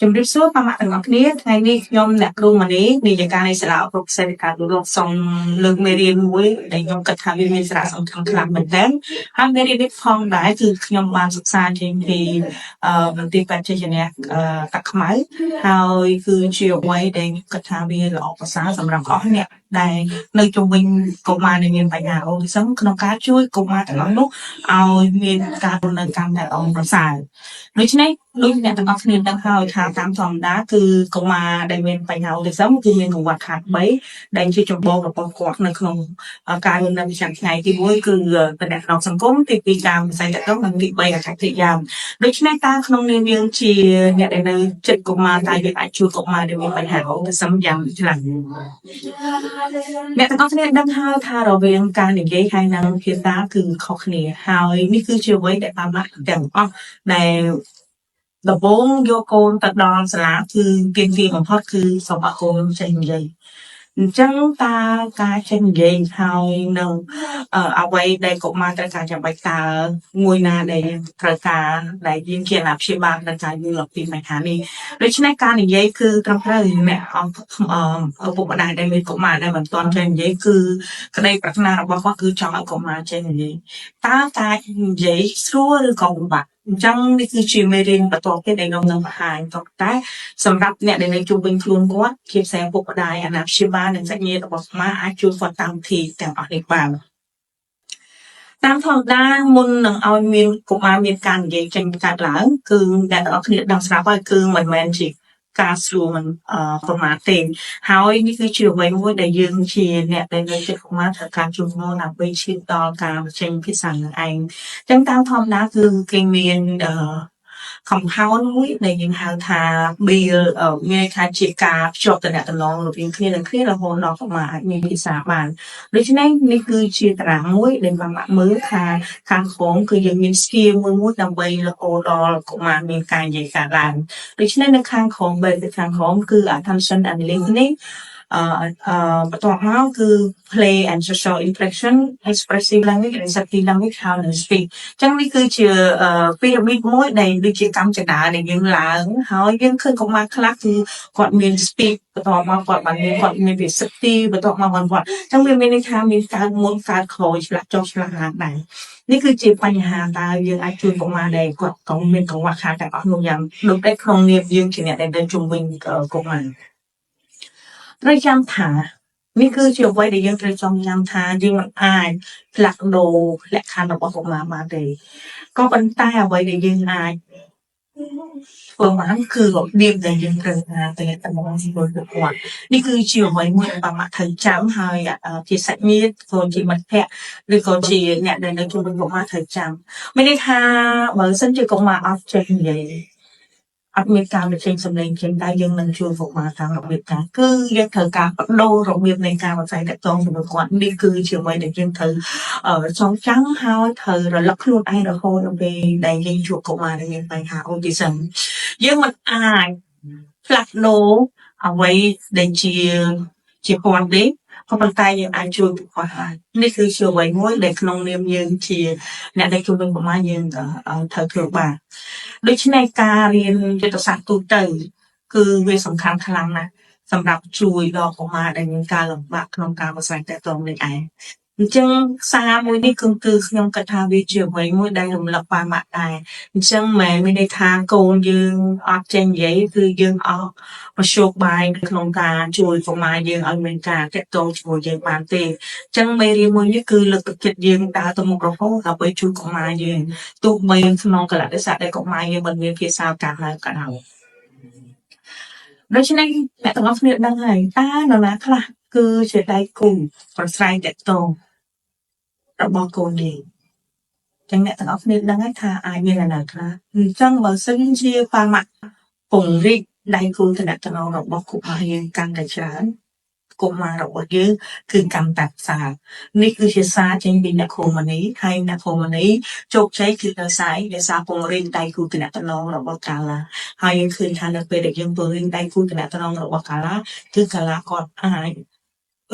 ជំរាបសួរបងប្អូនទាំងអស់គ្នាថ្ងៃនេះខ្ញុំអ្នកគ្រូម៉ានីនាយិកានៃសាលាអប់រំផ្សេងការលោកសូមលើកមេរៀនមួយដែលខ្ញុំគិតថាវាមានសារៈសំខាន់ខ្លាំងមែនទែនហើយមេរៀននេះផងដែរគឺខ្ញុំបានសិក្សាចេញពីមន្ទីរពេទ្យជញ្ញៈតាខ្មៅហើយគឺជាអ្វីដែលខ្ញុំគិតថាវាល្អប្រសើរសម្រាប់អស់អ្នកដែលនៅជុំវិញកុមារដែលមានបញ្ហាអូទីសឹមក្នុងការជួយកុមារទាំងអស់នោះឲ្យមានការរស់នៅកាន់តែល្អប្រសើរដូច្នេះដូចអ្នកទាំងអស់គ្នាដឹងហើយថាតាមធម្មតាគឺកុមារដែលមានបញ្ហាអូទីសឹមគឺមានកង្វះខាត3ដែលជាចម្បងរបស់គាត់នៅក្នុងការរស់នៅប្រចាំថ្ងៃទី1គឺតំណែងក្នុងសង្គមទី2ការវិស័យតកនិងទី3អត្ថប្រយោជន៍ដូច្នេះតើក្នុងនាមយើងជាអ្នកដែលនៅចិត្តកុមារតើយើងអាចជួយកុមារដែលមានបញ្ហាអូទីសឹមយ៉ាងខ្លាំងអ្នកទាំងអស់គ្នាដឹងហើយថារវាងការនិយាយហើយនិងភាសាគឺខុសគ្នាហើយនេះគឺជាអ្វីដែលតាមដាក់ទាំងអស់ដែលដំបូងយកកូនទៅដល់សាលាគឺទាមទារបំផុតគឺសូមឲ្យកូនចេះនិយាយអញ្ចឹងតើការចេះនិយាយហើយនឹងអ្វីដែលកុមារត្រូវការចាំបាច់តើមួយណាដែលត្រូវការដែលយើងជាអាណាព្យាបាលត្រូវការយល់ពីបញ្ហានេះដូច្នេះការនិយាយគឺត្រឹមត្រូវអ្នកឪពុកម្ដាយដែលមានកុមារដែលមិនទាន់ចេះនិយាយគឺក្តីប្រាថ្នារបស់គាត់គឺចង់ឲ្យកុមារចេះនិយាយតើការនិយាយស្រួលឬក៏ពិបាកអញ្ចឹងនេះគឺជាមេរៀនបន្ទាប់ទៀតដែលខ្ញុំនឹងបង្ហាញតែសម្រាប់អ្នកដែលនៅជុំវិញខ្លួនគាត់ជាផ្សេងពុកម្ដាយអាណាព្យាបាលនិងសាច់ញាតិរបស់កុមារអាចជួយគាត់តាមវិធីទាំងអស់នេះបានតាមធម្មតាមុននឹងឲ្យមានកុមារមានការនិយាយចេញកើតឡើងគឺអ្នកទាំងអស់គ្នាដឹងស្រាប់ហើយគឺមិនមែនជាការស្រួលមិនប្រមាណទេហើយនេះគឺជាអ្វីមួយដែលយើងជាអ្នកដែលនៅចិត្តកុមារត្រូវការជួយមកដើម្បីឈានដល់ការបញ្ចេញភាសានឹងឯងអញ្ចឹងតាមធម្មតាគឺគេមានកំហោនមួយដែលយើងហៅថា bill មានថាជាការភ្ជាប់តំណែងរវាងគ្នានិងគ្នារហូតដល់កុមារអាចមានភាសាបានដូច្នេះនេះគឺជាតារាងមួយដែលបានដាក់មើលថាខាងក្រោមគឺយើងមានស្គាល់មួយដើម្បីរហូតដល់កុមារមានការនិយាយកើតឡើងដូច្នេះនៅខាងក្រោមបែបខាងក្រោមគឺ attention and listening បន្ទាប់មកគឺ play and social interaction expressive language receptive language how to speak អញ្ចឹងនេះគឺជាពីរបៀបមួយដែលដូចជាកម្មចតាដែលយើងឡើងហើយយើងឃើញកុមារខ្លះគឺគាត់មាន speak បន្ទាប់មកគាត់មាន receptive បន្ទាប់មកគាត់អញ្ចឹងវាមានន័យថាមានកើតមុនកើតក្រោយឆ្លាក់ចុះឆ្លាក់ឡើងដែរនេះគឺជាបញ្ហាតើយើងអាចជួយកុមារដែលគាត់ក៏មានកង្វះខាតទាំងអស់នោះយ៉ាងដូចតែក្នុងនាមយើងជាអ្នកដែលនៅជុំវិញកុមារត្រូវចាំថានេះគឺជាអ្វីដែលយើងត្រូវចងចាំថាយើងមិនអាចផ្លាស់ប្ដូរលក្ខខណ្ឌរបស់កុមារបានទេក៏ប៉ុន្តែអ្វីដែលយើងអាចធ្វើបានគឺរបៀបដែលយើងត្រូវការទៅតាមជាមួយពួកគាត់នេះគឺជាអ្វីមួយដែលបាក់ត្រូវចាំហើយជាសាច់ញាតិក៏ជាមិត្តភក្តិឬក៏ជាអ្នកដែលនៅជុំវិញកុមារត្រូវចាំមានន័យថាបើសិនជាកុមារអត់ចេះនិយាយអត់មានការបញ្ចេញសម្លេងចេញតែយើងនឹងជួយកុមារតាមរបៀបការគឺយើងត្រូវការបដូររបៀបនៃការបន្ស័យតាក់ទងជាមួយគាត់នេះគឺជាអ្វីដែលយើងត្រូវចងចាំហើយត្រូវរលឹកខ្លួនឯងរហូតដល់ពេលដែលយើងជួបកុមារដែលមានបញ្ហាអូទីសឹមយើងមិនអាចផ្លាស់ប្ដូរអ្វីដែលជាពណ៌ទេក៏ប៉ុន្តែយើងអាចជួយពួកគាត់បាននេះគឺជាអ្វីមួយដែលក្នុងនាមយើងជាអ្នកដែលជួយកុមារយើងត្រូវធ្វើបានដូច្នេះការរៀនយុទ្ធសាស្ត្រទូទៅគឺវាសំខាន់ខ្លាំងណាស់សម្រាប់ជួយដល់កុមារដែលមានការលំបាកក្នុងការប្រស័យតាក់ទងនេះឯងអញ្ចឹងសារមួយនេះគឺខ្ញុំគិតថាវាជាអ្វីមួយដែលរំលឹកបានមកដែរអញ្ចឹងមិនមានន័យថាកូនយើងអត់ចេះនិយាយគឺយើងអស់មធ្យោបាយក្នុងការជួយកុមារយើងឲ្យមានការតាក់ទងជាមួយយើងបានទេអញ្ចឹងមេរៀនមួយនេះគឺលើកទឹកចិត្តយើងដើរទៅមុខរហូតដើម្បីជួយកុមារយើងទោះបីក្នុងកលៈទេសៈដែលកុមារយើងមិនមានភាសាកាសហើយក៏ដោយដូច្នេះអ្នកទាំងអស់គ្នាដឹងហើយតើនរណាខ្លះគឺជាដៃគូប្រស្រ័យតាក់ទងរបស់កូនយើងចឹងអ្នកទាំងអស់គ្នាដឹងហើយថាអាចមាននរណាខ្លះអញ្ចឹងបើសិនជាប៉ាម៉ាក់ពង្រីកដៃគូតំណែងរបស់កុមារយើងកាន់តែច្រើនកុមាររបស់យើងគឺកាន់តែផ្សារនេះគឺជាសារចេញពីអ្នកគ្រូម៉ានីហើយអ្នកគ្រូម៉ានីជោគជ័យគឺដោយសារពង្រីកដៃគូតំណែងរបស់កាឡាហើយយើងឃើញថានៅពេលដែលយើងពង្រីកដៃគូតំណែងរបស់កាឡាគឺកាឡាគាត់អាច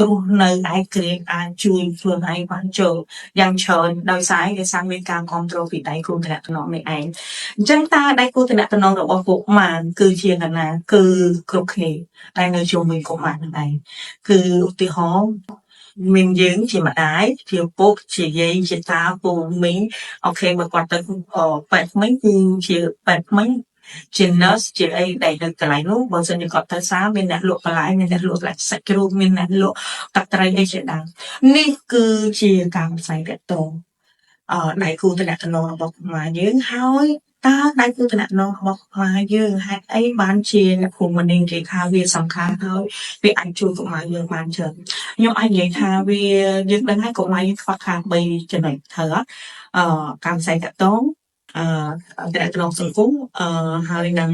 រស់នៅឯករាជ្យអាចជួយខ្លួនឯងបានចូលយ៉ាងច្រើនដោយសារឯកសារមានការគ្រប់គ្រងពីដៃគូតំណែងនេះឯងអញ្ចឹងតើដៃគូតំណែងរបស់កុមារគឺជានរណាគឺគ្រប់គ្នាតែនៅជុំវិញកុមារនឹងឯងគឺឧទាហរណ៍មានយើងជាម្ដាយជាពុកជាយាយជាតាពូមីងអូខេបើគាត់ទៅប៉ែក្មេងគឺជាប៉ែក្មេងជា nurse ជាអីដែលនៅកន្លែងនោះបើសិនជាគាត់ទៅសារមានអ្នកលក់បន្លែមានអ្នកលក់សាច់ជ្រូកមានអ្នកលក់ទឹកត្រីអីជាដើមនេះគឺជាការផ្សាយតាក់ទងដៃគូតំណែងរបស់ខ្មែរយើងហើយតើដៃគូតំណែងរបស់ខ្មែរយើងហេតុអីបានជាអ្នកភូមិនេះនិយាយថាវាសំខាន់ហើយវាអាចជួយកុមារយើងបានច្រើនខ្ញុំអាចនិយាយថាវាយើងដឹងហើយកុមារយើងខ្វះខាត3ចំណុចត្រូវការផ្សាយតាក់ទងតំណែងសង្គមហើយនឹង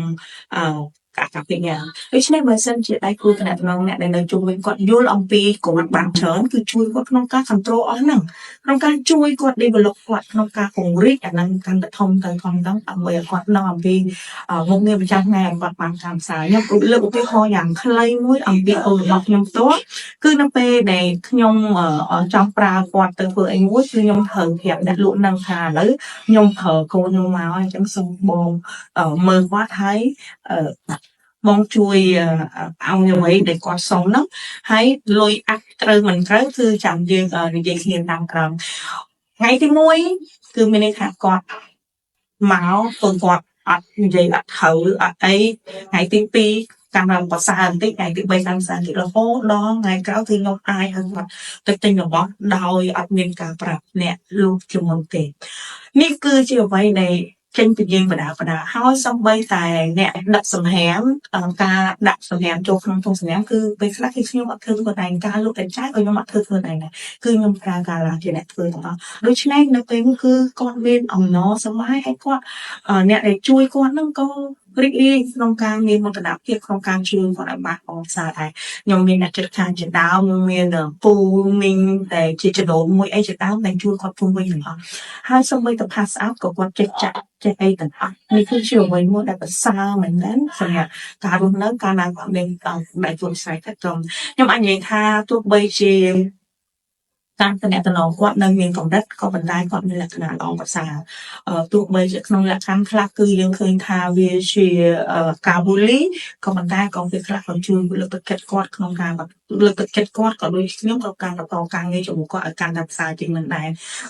ការកាពីយ៉ាងដូច្នេះបើសិនជាដៃគូតំណែងអ្នកដែលនៅជុំវិញគាត់យល់អំពីគាត់បានច្រើនគឺជួយគាត់ក្នុងការ control អស់ហ្នឹងក្នុងការជួយគាត់ develop គាត់ក្នុងការពង្រីកអានឹងកាន់តែធំទៅដើម្បីឲ្យគាត់ដឹងអំពីមុខងារប្រចាំថ្ងៃឲ្យគាត់បានតាមផ្សាយខ្ញុំលើកឧទាហរណ៍យ៉ាងខ្លីមួយអំពីអូនរបស់ខ្ញុំផ្ទាល់គឺនៅពេលដែលខ្ញុំចង់ប្រើគាត់ទៅធ្វើអីមួយគឺខ្ញុំត្រូវប្រាប់អ្នកលក់នឹងថាឥឡូវខ្ញុំប្រើកូនខ្ញុំមកអញ្ចឹងសូមបងមើលគាត់ហើយបងជួយឲ្យអ្វីដែលគាត់សុំហ្នឹងហើយលុយអាក់ត្រូវមិនត្រូវគឺចាំយើងនិយាយគ្នាតាមក្រោយថ្ងៃទី1គឺមានន័យថាគាត់មកកូនគាត់អត់និយាយអត់ត្រូវអត់អីថ្ងៃទី2កាន់តែប្រសើរបន្តិចថ្ងៃទី3កាន់តែប្រសើរបន្តិចរហូតដល់ថ្ងៃក្រោយគឺខ្ញុំអាចឲ្យគាត់ទៅទិញរបស់ដោយអត់មានការប្រាប់អ្នកលក់ជាមុនទេនេះគឺជាអ្វីដែលចេញពីយើងបដាហើយសំបីតែអ្នកដឹកសម្រាមការដាក់សម្រាមចូលក្នុងធុងសម្រាមគឺពេលខ្លះគឺខ្ញុំអត់ធ្វើខ្លួនឯងការលក់តែចាយក៏ខ្ញុំអត់ធ្វើខ្លួនឯងដែរគឺខ្ញុំប្រើការឡាជាអ្នកធ្វើទាំងអស់ដូច្នេះនៅពេលនោះគឺគាត់មានអំណរសម័យហើយគាត់អ្នកដែលជួយគាត់ហ្នឹងក៏រីករាយក្នុងការមានមោទនភាពក្នុងការជួយគាត់ឲ្យបានអបសារដែរខ្ញុំមានអ្នកចិត្តខាងជាដើមមានពូមីងដែលជាចំណូលមួយអីជាដើមដែលជួយគាត់ជុំវិញទាំងអស់ហើយសូម្បីតែ pass out ក៏គាត់ចេះចាក់ចេះអីទាំងអស់នេះគឺជាអ្វីមួយដែលប្រសើរមែនទែនសម្រាប់ការរស់នៅការណាគាត់មានដែលជួយស្រ័យតែត្រង់ខ្ញុំអាចនិយាយថាទោះបីជាការតំណែងគាត់នៅមានកម្រិតក៏ប៉ុន្តែគាត់មានលក្ខណៈល្អប្រសើរទោះបីជាក្នុងលក្ខខណ្ឌខ្លះគឺយើងឃើញថាវាជាការបូលីក៏ប៉ុន្តែក៏វាខ្លះក៏ជួយលើកទឹកចិត្តគាត់ក្នុងការលើកទឹកចិត្តគាត់ក៏ដូចខ្ញុំក៏ការបន្តការងារជាមួយគាត់ឲ្យកាន់តែផ្សារជាងនឹងដែរ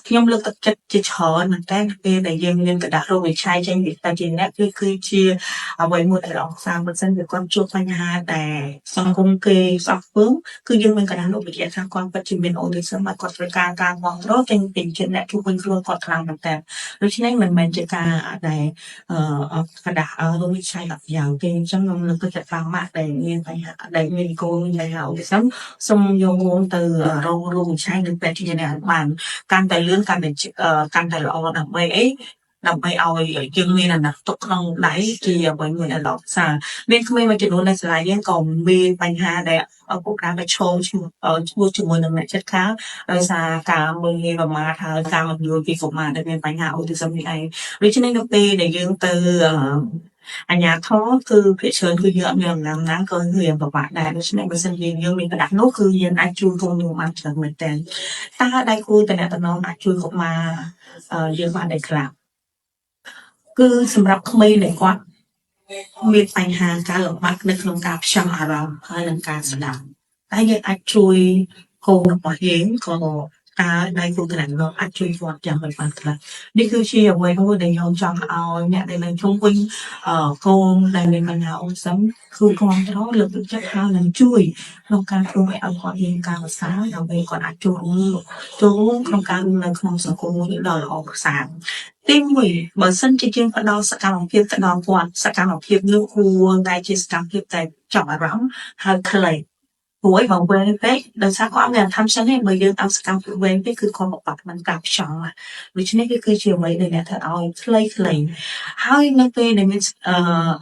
ខ្ញុំលើកទឹកចិត្តជាច្រើនមែនតើពេលដែលយើងមានកដាស់រោគវិឆ័យចេញពីតាជាអ្នកគឺជាអ្វីមួយដែលល្អផ្សារបើសិនជាគាត់ជួបបញ្ហាដែលសង្គមគេស្អប់ខ្ពើមគឺយើងមានកដាស់រោគវិជាថាគាត់ពិតជាមានអូទីសឹមគាត់ត្រូវការការគ្រប់គ្រងចេញពីអ្នកជួបវិញខ្លួនគាត់ខ្លាំងមែនតើដូច្នេះមិនមែនជាការដែលកដាស់រោគវិឆ័យអត់យ៉ាងទេអញ្ចឹងខ្ញុំលើកទឹកចិត្តខ្លាំងម៉ាក់ដែលមានបញ្ហាដែលមានកូនមានបញ្ហាអូទីសឹមសូមយកកូនទៅរោគវិឆ័យនិងពេទ្យជាអ្នកបានកាន់តែលឿនកាន់តែល្អដើម្បីអីដើម្បីឲ្យយើងមានអាណត្តិទុកក្នុងដៃជាអ្វីមួយដែលល្អផ្សារមានក្មេងមួយចំនួននៅសាលាយើងក៏មានបញ្ហាដែលឪពុកម្ដាយទៅឈរជាមួយនឹងអ្នកជិតខាងដោយសារការមើលងាយប្រមាថហើយការមិនយល់ពីកុមារដែលមានបញ្ហាអូទីសឹមនេះឯងដូច្នេះនៅពេលដែលយើងទៅអញ្ញាធរគឺភាគច្រើនគឺយើងអត់មានអំណាចក៏រៀងពិបាកដែរដូច្នេះបើសិនជាយើងមានកដាស់នោះគឺយើងអាចជួយកូនយើងបានច្រើនមែនតើតើដៃគូតំណែងអាចជួយកុមារយើងបានដែរខ្លះគឺសម្រាប់ក្មេងដែលគាត់មានបញ្ហាការលំបាកនៅក្នុងការផ្ចង់អារម្មណ៍ហើយនឹងការស្ដាប់តែយើងអាចជួយកូនរបស់យើងក៏ការដៃគូតំណែងអាចជួយគាត់យ៉ាងមិនបានខ្លះនេះគឺជាអ្វីមួយដែលខ្ញុំចង់ឲ្យអ្នកដែលនៅជុំវិញកូនដែលមានបញ្ហាអូទីសឹមគឺគ្រប់គ្រងលើកទឹកចិត្តហើយនឹងជួយក្នុងការធ្វើឲ្យគាត់មានការប្រសើរដើម្បីគាត់អាចចូលក្នុងការនៅក្នុងសង្គមមួយដ៏ល្អប្រសើរទី1បើសិនជាយើងផ្ដល់សកម្មភាពទៅដល់គាត់សកម្មភាពនោះគួរតែជាសកម្មភាពតែចាប់អារម្មណ៍ហើយខ្លីព្រោះបើវែងពេកដោយសារគាត់មានthamសិនទេបើយើងឲ្យសកម្មភាពវែងពេកគឺគាត់បបាក់មិនការខ្យល់ដូច្នេះគឺជាអ្វីដែលអ្នកធ្វើឲ្យខ្លីហើយនៅពេលដែលមាន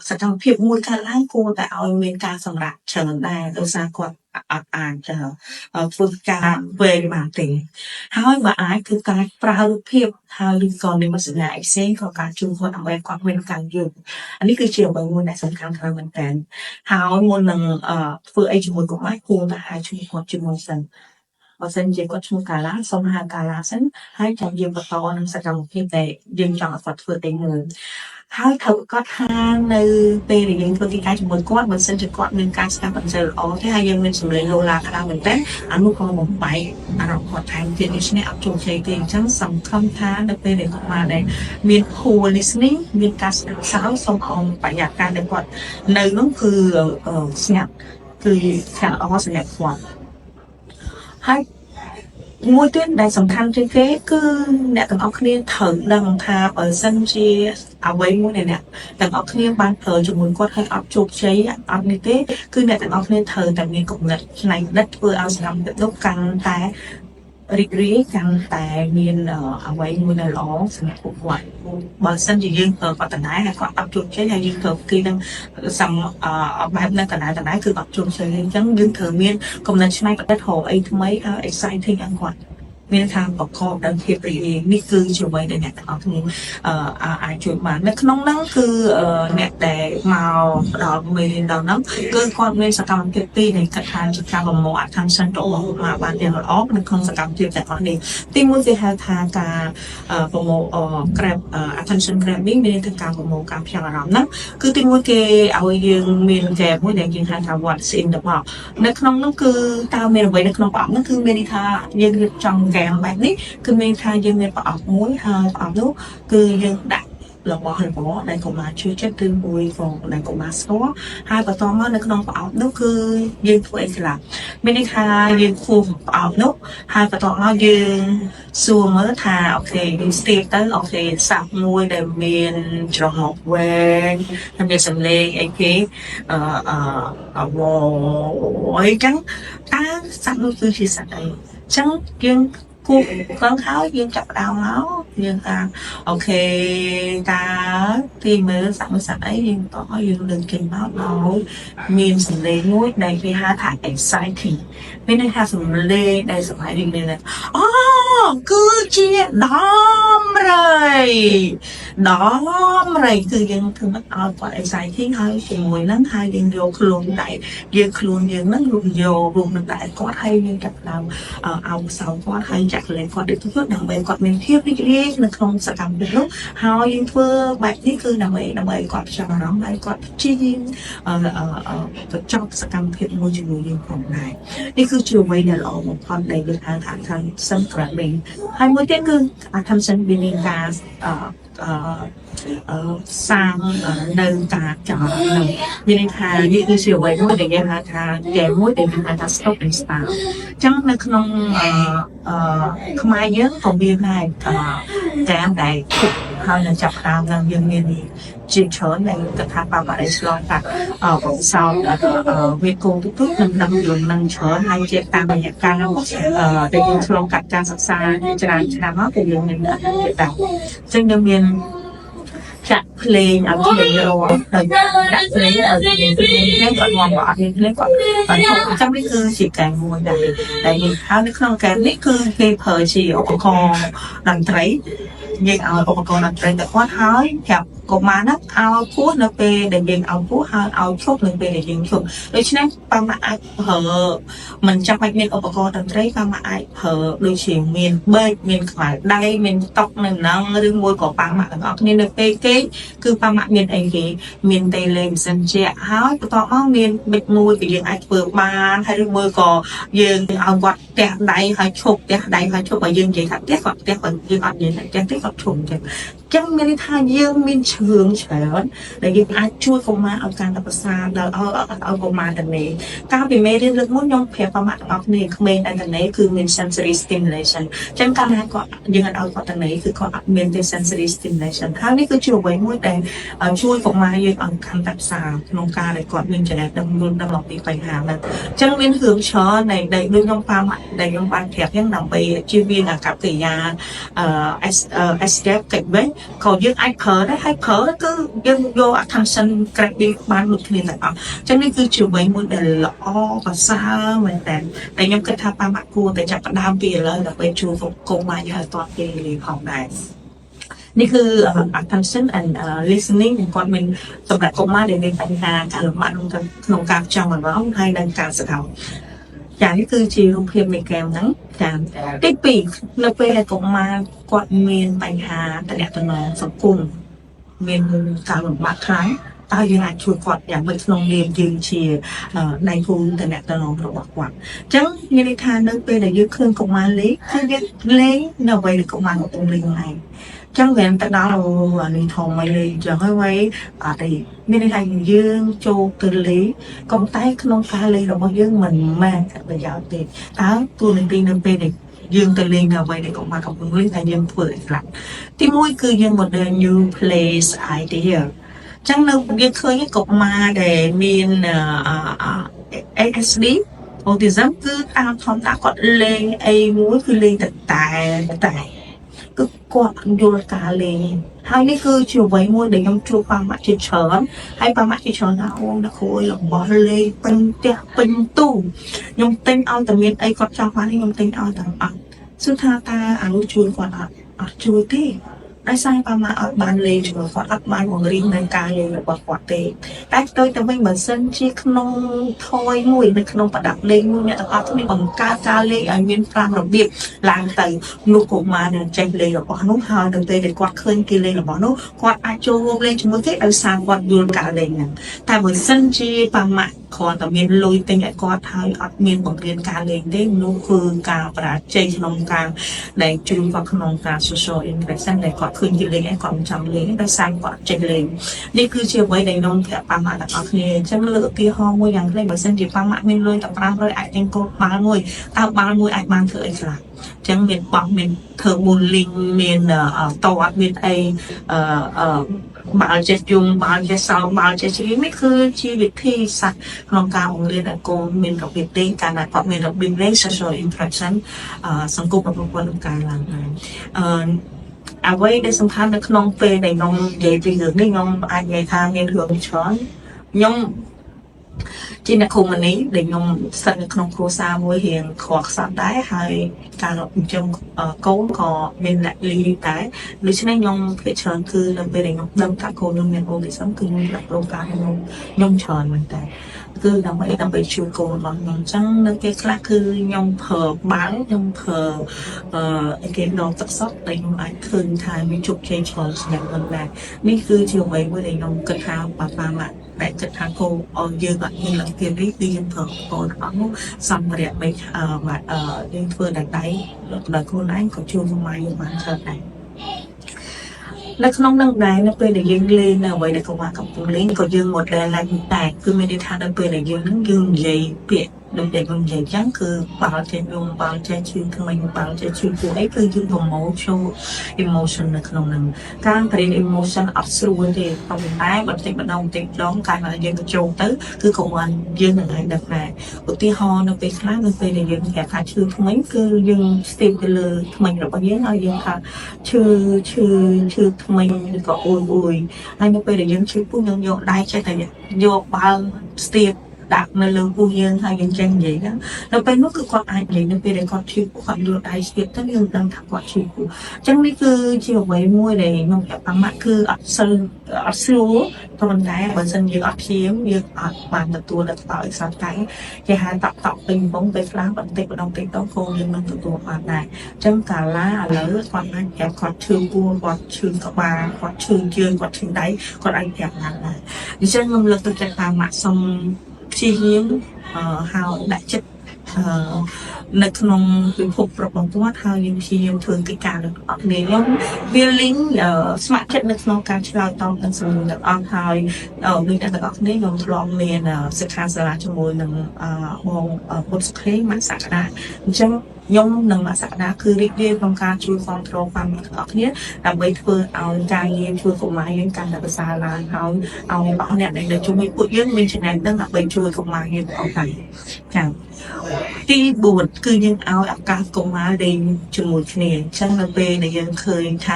សកម្មភាពមួយកើតឡើងគួរតែឲ្យមានការសម្រាប់ច្រើនដែរដោយសារគាត់ អាចធ្វើការវែងបានទេហើយបើអាចគឺការប្រើរូបភាពហើយឬក៏និមិត្តសញ្ញាផ្សេងក៏ការជួយគាត់ដើម្បីគាត់មានការយល់អានេះគឺជាអ្វីមួយដែលសំខាន់ខ្លាំងមែនទែនហើយមុននឹងធ្វើអីជាមួយកុមារគួរតែហៅឈ្មោះគាត់ជាមួយសិនបើសិនជាគាត់ឈ្មោះកាឡាសូមហៅកាឡាសិនហើយចាំយើងបន្តនឹងសកម្មភាពដែលយើងចង់ឲ្យគាត់ធ្វើទេមើលហើយត្រូវគាត់ថានៅពេលដែលយើងធ្វើទីការជាមួយគាត់បើសិនជាគាត់មានការស្ដាប់អញ្ជើញល្អទេហើយយើងមានសម្លេងលោឡាខ្លាំងមែនទែនអានោះក៏បំបែកអារម្មណ៍គាត់ថែមទៀតដូច្នេះអត់ជោគជ័យទេអញ្ចឹងសង្ឃឹមថានៅពេលដែលគាត់មកដែលមាន pool listening មានការស្ដាប់សោសូមអមបរិយាកាសដែលគាត់នៅនោះគឺស្ងាត់គឺស្ងាត់ល្អសម្រាប់គាត់ហើយមួយទៀតដែលសំខាន់ជាងគេគឺអ្នកទាំងអស់គ្នាត្រូវដឹងថាបើសិនជាអ្វីមួយដែលអ្នកទាំងអស់គ្នាបានប្រើជាមួយគាត់ហើយអត់ជោគជ័យអត់នេះទេគឺអ្នកទាំងអស់គ្នាត្រូវតែមានគំនិតផ្នែកដិតធ្វើឲ្យសកម្មភាពនោះកាន់តែរីករាយកាន់តែមានអ្វីមួយដែលល្អសម្រាប់ពួកគាត់បើសិនជាយើងប្រើគាត់តំណែងហើយគាត់អត់ជោគជ័យហើយយើងត្រូវគេនឹងបែបហ្នឹងតំណែងគឺអត់ជោគជ័យអញ្ចឹងយើងត្រូវមានគំនិតច្នៃប្រឌិតរកអីថ្មីហើយ exciting ឲ្យគាត់មានថាប្រកបដោយភាពរីករាយនេះគឺជាអ្វីដែលអ្នកទាំងអស់គ្នាអាចជួយបាននៅក្នុងហ្នឹងគឺអ្នកដែលមកដល់មេរៀនដល់ហ្នឹងគឺគាត់មានសកម្មភាពពីរនៃកាត់ថាជាការប្រមូល attention របស់មកបានយ៉ាងល្អនៅក្នុងសកម្មភាពទាំងអស់នេះទីមួយគេហៅថាការប្រមូល grab attention grabbing មានន័យថាការប្រមូលការផ្ចង់អារម្មណ៍ហ្នឹងគឺទីមួយគេឲ្យយើងមាន game មួយដែលយើងហៅថា what's in the box នៅក្នុងហ្នឹងគឺតើមានអ្វីនៅក្នុងប្រអប់ហ្នឹងគឺមានន័យថាយើងរៀបចំបែបនេះគឺមានថាយើងមានប្រអប់មួយហើយប្រអប់នោះគឺយើងដាក់របស់ដែលកុមារជួយចិត្តឬមួយក៏ដែលកុមារស្គាល់ហើយបន្តមកនៅក្នុងប្រអប់នោះគឺយើងធ្វើអីខ្លះមានន័យថាយើងគូសប្រអប់នោះហើយបន្តមកយើងសួរមើលថាអូខេយើងស្ទាបទៅអូខេសាប់មួយដែលមានច្រហកវែងហើយមានសំឡេងអីគេអីចឹងតើសាប់នោះគឺជាសត្វអីចឹងយើងគូកងហើយយើងចាប់ដើមមកយើងថាអូខេតើទីមើលសាក់មួយសាក់អីយើងតោះយើងលើកចេញមកឲ្យមានសម្លេងមួយដែលគេហៅថា exciting មានន័យថាសម្លេងដែលសប្បាយរីករាយអូគឺជាដំរីគឺយើងធ្វើមកឲ្យគាត់ exciting ហើយជាមួយហ្នឹងហើយយើងយកខ្លួនដៃយើងខ្លួនយើងហ្នឹងយករួមនឹងដៃគាត់ហើយយើងចាប់ដើមអោបសោគាត់ហើយចាក់លេងគាត់ដូចទៅដើម្បីគាត់មានភាពរីករាយនៅក្នុងសកម្មភាពនោះហើយយើងធ្វើបែបនេះគឺដើម្បីគាត់ផ្ចង់អារម្មណ៍ហើយគាត់ព្យាយាមបញ្ចប់សកម្មភាពមួយជាមួយយើងផងដែរនេះគឺជាអ្វីដែលល្អបំផុតដែលយើងហៅថា attention grabbing ហើយមួយទៀតគឺ attention being ការសាងនៅការចោលនឹងមានន័យថានេះគឺជាអ្វីមួយដែលយើងហៅថាgameមួយដែលមានហៅថា stop and start អញ្ចឹងនៅក្នុងខ្មែរយើងក៏មានដែរgameដែលហើយនឹងចាប់តាមនឹងយើងមានជាច្រើនដែលកថាបបារីឆ្លងកាត់ប្រសោតវាគោទុកនឹងដឹងយល់នឹងច្រើនហើយជាតាមរយៈការដែលយើងឆ្លងកាត់ការសិក្សាច្រើនឆ្នាំមកគឺយើងមានដាក់ទៀតដែរអញ្ចឹងយើងមានចាក់ភ្លេងឲ្យភ្លេងរងទៅដាក់ភ្លេងឲ្យភ្លេងគាត់ងំអត់មានភ្លេងគាត់អញ្ចឹងនេះគឺជាការមួយដែលយើងហៅនៅក្នុងការនេះគឺគេប្រើជាឧបករណ៍តន្ត្រីយើងឲ្យឧបករណ៍តន្ត្រីទៅគាត់ហើយប្រាប់កុមារហ្នឹងឲ្យពោះនៅពេលដែលយើងឲ្យពោះហើយឲ្យឈប់នៅពេលដែលយើងឈប់ដូច្នេះប៉ាម៉ាក់អាចប្រើមិនចាំបាច់មានឧបករណ៍តន្ត្រីប៉ាម៉ាក់អាចប្រើដូចជាមានបេកមានខ្មៅដៃមានតុកនៅហ្នឹងឬមួយក៏ប៉ាម៉ាក់ទាំងអស់គ្នានៅពេលគេគឺប៉ាម៉ាក់មានអីគេមានតេឡេម៉ាស៊ីនជាហើយបន្ទាប់មកមានបិចមួយដែលយើងអាចធ្វើបានហើយឬមួយក៏យើងឲ្យគាត់ផ្ទះដៃហើយឈប់ផ្ទះដៃហើយឈប់ឲ្យយើងនិយាយថាផ្ទះគាត់ផ្ទះគាត់យើងអត់និយាយថាផ្ទះទេគាត់ឈប់ចឹងចឹងមានន័យថាយើងមានឈឿងច្រើនដែលយើងអាចជួយកុមារឲ្យការប្រសាដល់ឲ្យកុមារទៅនេះកាលពីមេរៀនលើកមុនខ្ញុំប្រាប់ប្រមាថរបស់គ្នាក្មេងដែលទៅនេះគឺមាន sensory stimulation ចឹងកាលណាគាត់យើងអត់ឲ្យគាត់ទៅនេះគឺគាត់អត់មានទេ sensory stimulation ហើយនេះគឺជាអ្វីមួយដែលជួយកុមារយើងឲ្យកាន់តែផ្សារក្នុងការដែលគាត់មានចំណេះដឹងយល់ដឹងអំពីបញ្ហាហ្នឹងចឹងមានរឿងច្រើនដែលដូចខ្ញុំប៉ាម៉ាក់ដែលខ្ញុំបានប្រាប់ហ្នឹងដើម្បីជៀសវាងអាកប្បកិរិយាescape កិច្ចវិញ còn dương ai phở đấy hay phở cứ dương vô attention grabbing bán được liền là cho nên cứ chiều mấy muốn để lõ và xa mình để nhóm cái tháp ba mặt cua để chặt đam bì lời là bên chùa phục công mai như là toàn kỳ liền học này นี่คือ attention and listening គាត់មានសម្រាប់កុមារដែលមានបញ្ហាការលំបាកក្នុងការចង់អារម្មណ៍ហើយនិងការស្ដាប់ចានេះគឺជារូបភាពនៃហ្គេមហ្នឹងចាទី2នៅពេលដែលកុមារគាត់មានបញ្ហាតំណែងសង្គមមានការលំបាកខ្លាំងតើយើងអាចជួយគាត់យ៉ាងម៉េចក្នុងនាមយើងជាដៃគូតំណែងរបស់គាត់អញ្ចឹងមានន័យថានៅពេលដែលយើងឃើញកុមារលេងគឺយើងលេងនៅអ្វីដែលកុមារកំពុងលេងហ្នឹងchẳng hạn ta đó là đi thòng mày đi chẳng hơi mấy thì nên thành dương châu từ lý công tác non ca lý rồi bao dương mình mang bây giờ thì đó tôi nên tin nên để dương từ lý nào vậy để cộng mà cộng lý thành dương vừa lạnh thì mỗi cứ dương một đời new place idea chẳng đâu dương khơi cái cộng mà để miền ASD autism cứ tao không ta còn lên ai muốn cứ lên tài cứ quạt vô cả liền hai này cứ chiều vậy mua để nhom chua ba mặt trên chớn hay ba mặt trên chớn nào nó khôi là bỏ lên pin tu nhom tinh ao tầm miền ấy có cho hoa thì nhom tinh ao tầm ăn sư tha ta ăn chui quạt chui thếได้ใส่ประมาณบานเลยถึงขอรับบานของริงในกายเลยแบบกว่าเตะแต่โดยแต่ไม่เหมือนเส้นที่ขนมทอยมวยในขนมประดับเลงเนี่ยแต่ว่าทุกนี้bằng caเลงอันเป็นปลาดอกเบี้ยลางแต่ลูกของมาเนี่ยใจเลยแบบว่านุ่งหาตั้งแต่เด็กกว่าเคยกินเลยแบบว่านุ่งกว่าอาโจเลยจนเมื่อกี้เอาสร้างกว่าดูกาเลงเนี่ยแต่เหมือนเส้นที่ประมาณขอแต่เมียนลอยแต่เนี่ยก็ทายอัดเมียนบังเรียนการเลงได้นุ่งคือการประดับใจขนมการในจุดว่าขนมการโซเชียลอินเทอร์เน็ตเส้นในก็คืนกินเลยไอ้ความจำเลยได้สร้างกว่าใจเลยนี่คือเชื่อไว้ในน้องแค่ประมาณแต่โอเคฉันเลือกที่ห้องว่าอย่างไรแบบเส้นที่ประมาณไม่เลยแต่ประมาณเลยอาจจะก็บางมวยเอาบางมวยอาจบางเถอะค่ะchẳng miền bắc miền thờ bồn linh miền tàu miền ai bảo chế dùng bảo chế sao bảo chế chỉ mấy cứ chi việc thi sạch lòng cao của liên đại cô miền đặc biệt đây cả đại hoặc miền đặc biệt đấy social interaction sản cục và quân cả là vậy để song tham được non về để non về thì hướng đi non ai về tham nên hướng chọn nhung chỉ là không mình ấy để nhung sân không khô xa môi hiền hoặc sẵn đáy hay cả lọc trong cấu có bên lại lý tái lý cho nên nhung phải chọn cứ là về để nhung đâm các cô nông miền ô để sống cứ nhung đặt lô cả nhung chọn mình tại cứ làm vậy làm vậy chui cô nó nhung trắng nó cái khác cứ nhung phở bán nhung phở cái đồ tất sót để nhung ai khơi thay mấy chục chơi chọn nhận vấn đề mấy cứ chiều mấy với để nhung cất thao bà lại để cất thang cô dương lại như là tiền lý đi dân thờ cô nó xong rồi đẹp mấy mà dân phương đặt đáy đời cô nãy có chưa mai mà thờ này nó không năng đáy nó về để dương lên là vậy để công an cộng lên có dương một đời là tài cứ mới đi thang nó về để dương dày biệt đừng để con dạy trắng cứ bảo trên dùng bảo trên chuyên của mình bảo trên chuyên của ấy cứ dùng đồng máu cho emotion là không nằm càng phải emotion absolute thì không tái bật tích bắt đầu tích đón cái mà dân châu tới cứ công an dân là hay đặt này ở tí ho nó về khác nó về để dân kẻ khai chưa không mấy cứ dân tìm cái lừa mình rồi bao nhiêu nói dân khai chưa mình có ôi anh nó về để dân chưa cũng nhân vô đây cho thầy vô bao steam đặt nơi lương cô dương hay dân chân vậy đó nó bên nó cứ quan ai vậy nó về để con chịu của con được đại diện tất nhiên đang thắc quan chịu của chẳng đi cứ chiều vậy mua để nhung kẹp bằng mắt cứ ở xưa còn cái bản thân như ở chiếm như ở bàn được tua được tạo sáng cái hai tập tình bóng về lá bản tịch của đồng tịch đó cô nhưngมันตัวความnày chẳng cả lá lỡ quan anh kẹp quan trường vua quan trường các bà quan trường dương quan trường đáy quan anh kẹp này thì chân ngâm lực tôi chạy vào mặt xong chi hiếm hào đại chấtในขนมเป็นพวกประกอบตัวทางยังชียังthường cái cả được ở này nó viên lính smart chấtในขนมการที่เราต้องการสมุนแบบออนไลน์mình đã được ở đây gồm lองเรียนศึกษาสาระจมูกหนึ่งมองบทสคริปต์มันสักได้จังย่อมหนึ่งมาสักได้คือเรียกเรียกของการช่วยคอนโทรลความออกเนี้ยแต่ใบเฟิร์เอาการเรียนช่วยกฎหมายเรื่องการดับสาระเอาเนี่ยในเดือนช่วยพูดเรื่องมีฉะนั้นตั้งแต่ใบช่วยกฎหมายเรื่องออกไปจัง ទី4គឺយើងឲ្យឱកាសកុមារលេងជាមួយគ្នាអញ្ចឹងនៅពេលដែលយើងឃើញថា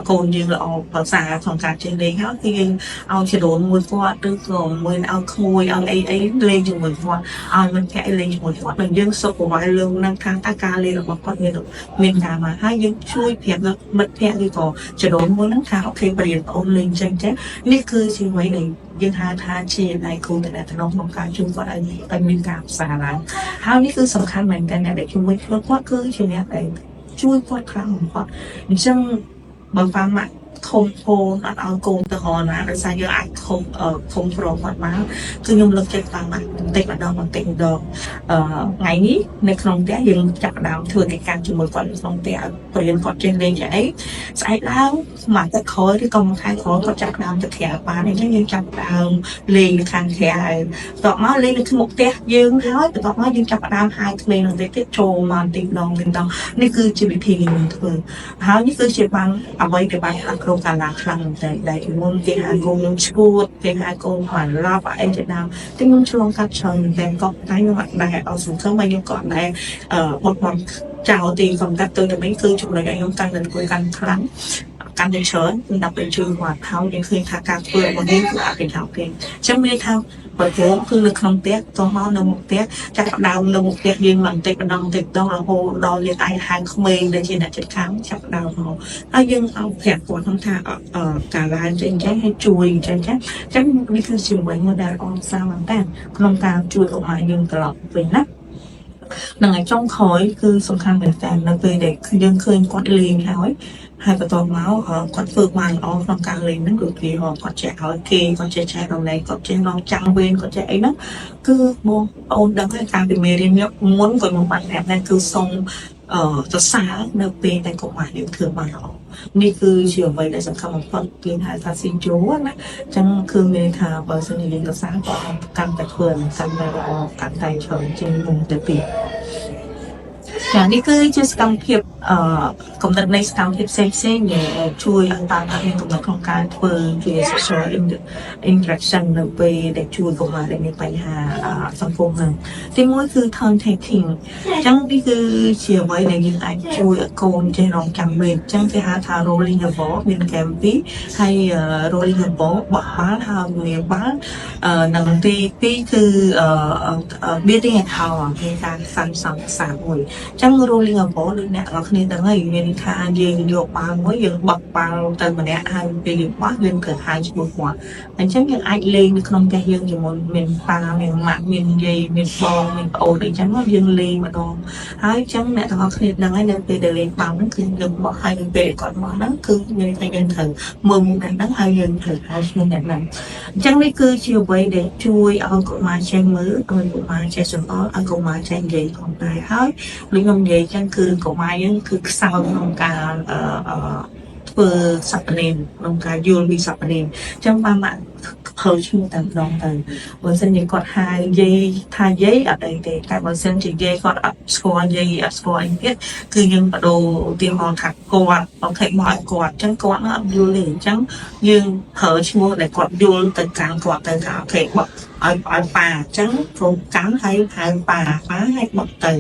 កូនយើងល្អភាសាក្នុងការចេះលេងហើយគឺយើងឲ្យចរូនមួយគាត់ឬក៏មួយឲ្យក្មួយឲ្យអីលេងជាមួយគាត់ឲ្យមិត្តភក្តិលេងជាមួយគាត់និងយើងសុខប្រវាយលើនឹងថាតើការលេងរបស់គាត់មានការមកហើយយើងជួយប្រាប់មិត្តភក្តិឬក៏ចរូនមួយហ្នឹងថាអូខេបរិយាអូនលេងចឹងនេះគឺជាអ្វីដែលយើងហៅថាជាដៃគូតំណែងក្នុងការជួយគាត់ឲ្យមានការផ្សារឡើងហើយនេះគឺសំខាន់មែនតើអ្នកដែលជួយគាត់គឺជាអ្នកដែលជួយគាត់ខ្លាំងបំផុតអញ្ចឹងបើតាមមកធំធនអត់ឲ្យកូនទៅរណាដោយសារយើងអាចឃុំប្រងគាត់បានគឺខ្ញុំលើកចិត្តតាមបន្តិចម្ដងថ្ងៃនេះនៅក្នុងផ្ទះយើងចាប់ដើមធ្វើកិច្ចការជាមួយគាត់ក្នុងផ្ទះបរិញ្ញាគាត់ចេះលេងយ៉ាងអីស្អែកឡើងមកទឹកក្រោយឬក៏មួយខែក្រោយគាត់ចាប់ដើមទៅក្រៅបានអញ្ចឹងយើងចាប់ដើមលេងនៅខាងក្រៅបន្ទាប់មកលេងនៅក្នុងផ្ទះយើងហើយបន្ទាប់មកយើងចាប់ដើមហៅក្មេងនៅទៀតចូលមកទីម្ដងនេះគឺជាវិធីយើងធ្វើហើយនេះគឺជាបានអ្វីដែលបានក្នុងការឡើងខ្លាំងមែនតើដែលមុនគេហៅកូនខ្ញុំឈួតគេហៅកូនបានឡប់អីជាដើមតែខ្ញុំឆ្លងកាត់ច្រើនមែនតើក៏តែខ្ញុំអត់ដែរអត់សង្ឃឹមហើយខ្ញុំក៏អត់ដែរបត់បំចោលទីកំកាត់ទៅតែវិញគឺចំណុចឲ្យខ្ញុំកាន់តែគួរកាន់ខ្លាំងកាន់តែច្រើនដើម្បីជួយគាត់ហើយយើងឃើញថាការធ្វើរបស់យើងគឺអភិបាលគេអញ្ចឹងមានថាបើយើងគឺនៅក្នុងផ្ទះទៅមកនៅមុខផ្ទះចាប់ដើមនៅមុខផ្ទះយើងបន្តិចម្ដងរហូតដល់យើងអាចហៅក្មេងដែលជាអ្នកជិតខាងចាប់ដើមមកហើយយើងឲ្យប្រាប់គាត់ថាការឡើងចេញឲ្យជួយអញ្ចឹងនេះគឺជាអ្វីមួយដែលអនសាមែនតើក្នុងការជួយកុមារយើងត្រឡប់វិញណានឹងឲ្យចុងក្រោយគឺសំខាន់មែនតើនៅពេលដែលយើងឃើញគាត់លេងហើយបន្ទាប់មកគាត់ធ្វើបានល្អក្នុងការលេងហ្នឹងគឺគេគាត់ចេះឲ្យគេគាត់ចេះចែករំលែកគាត់ចេះរងចាំវេនគាត់ចេះអីហ្នឹងគឺបងប្អូនដឹងហើយការពីមេរៀនមុនគាត់មកបានប្រាប់ហ្នឹងគឺសុំសរសើរនៅពេលដែលកុមារយើងធ្វើបានល្អនេះគឺជាអ្វីដែលសំខាន់បំផុតគេហៅថាស៊ីជូណាអញ្ចឹងគឺមានថាបើសិនជាយើងសរសើរក៏កាន់តែធ្វើកាន់តែល្អកាន់តែច្រើនជាងមុនទៅទៀតចានេះគឺជាសកម្មភាពកំណត់នៃសកម្មភាពផ្សេងជួយឲ្យតាមមានកំណត់ក្នុងការធ្វើជា social interaction នៅពេលដែលជួយកុមារដែលមានបញ្ហាសង្គមហ្នឹងទីមួយគឺ turn taking អញ្ចឹងនេះគឺជាអ្វីដែលយើងអាចជួយឲ្យកូនចេះរងចាំវិញអញ្ចឹងគេហៅថា rolling the ball មាន game 2ហើយ rolling the ball បោះបាល់ហើយមានបាល់និងទី2គឺ building a tower គេថាសាំមួយចឹង rolling a ball ដូចអ្នកនរគ្នាដឹងហើយមានថាយើងយកបាល់មួយយើងបោះបាល់ទៅម្នាក់ហើយពេលយើងបោះយើងក៏ហៅឈ្មោះគាត់អញ្ចឹងយើងអាចលេងនៅក្នុងផ្ទះយើងជាមួយមានប៉ាមានម៉ាក់មានយាយមានបងមានប្អូនអីចឹងយើងលេងម្ដងហើយចឹងអ្នកទាំងអស់គ្នាដឹងហើយនៅពេលដែលលេងបាល់ហ្នឹងគឺយើងបោះហើយនៅពេលគាត់បោះហ្នឹងគឺមានតែយើងត្រូវមើលមុខអ្នកហ្នឹងហើយយើងត្រូវហៅឈ្មោះអ្នកហ្នឹងអញ្ចឹងនេះគឺជាអ្វីដែលជួយឲ្យកុមារចេះមើលឲ្យកុមារចេះសន្អល់ឲ្យកុមារចេះនិយាយផងដែរហើយដូចខ្ញុំនិយាយចឹងគឺកុមារយើងគឺខ្សោយក្នុងការធ្វើសព្វនាមក្នុងការយល់ពីសព្វនាមអញ្ចឹងបានមកខើឈ្មោះតែម្ដងទៅបើសិនជាគាត់ហៅយាយថាយាយអត់អីទេតែបើសិនជាយាយគាត់អត់ស្គាល់យាយអត់ស្គាល់អីទៀតគឺយើងបដូរឧទាហរណ៍ថាគាត់អូខេមកឲ្យគាត់អញ្ចឹងគាត់អត់យល់ទេអញ្ចឹងយើងប្រើឈ្មោះដែលគាត់យល់ទៅកាន់គាត់ទៅថាអូខេបោះឲ្យប៉ាអញ្ចឹងព្រមកាន់ហើយហៅប៉ាឲ្យបោះទៅ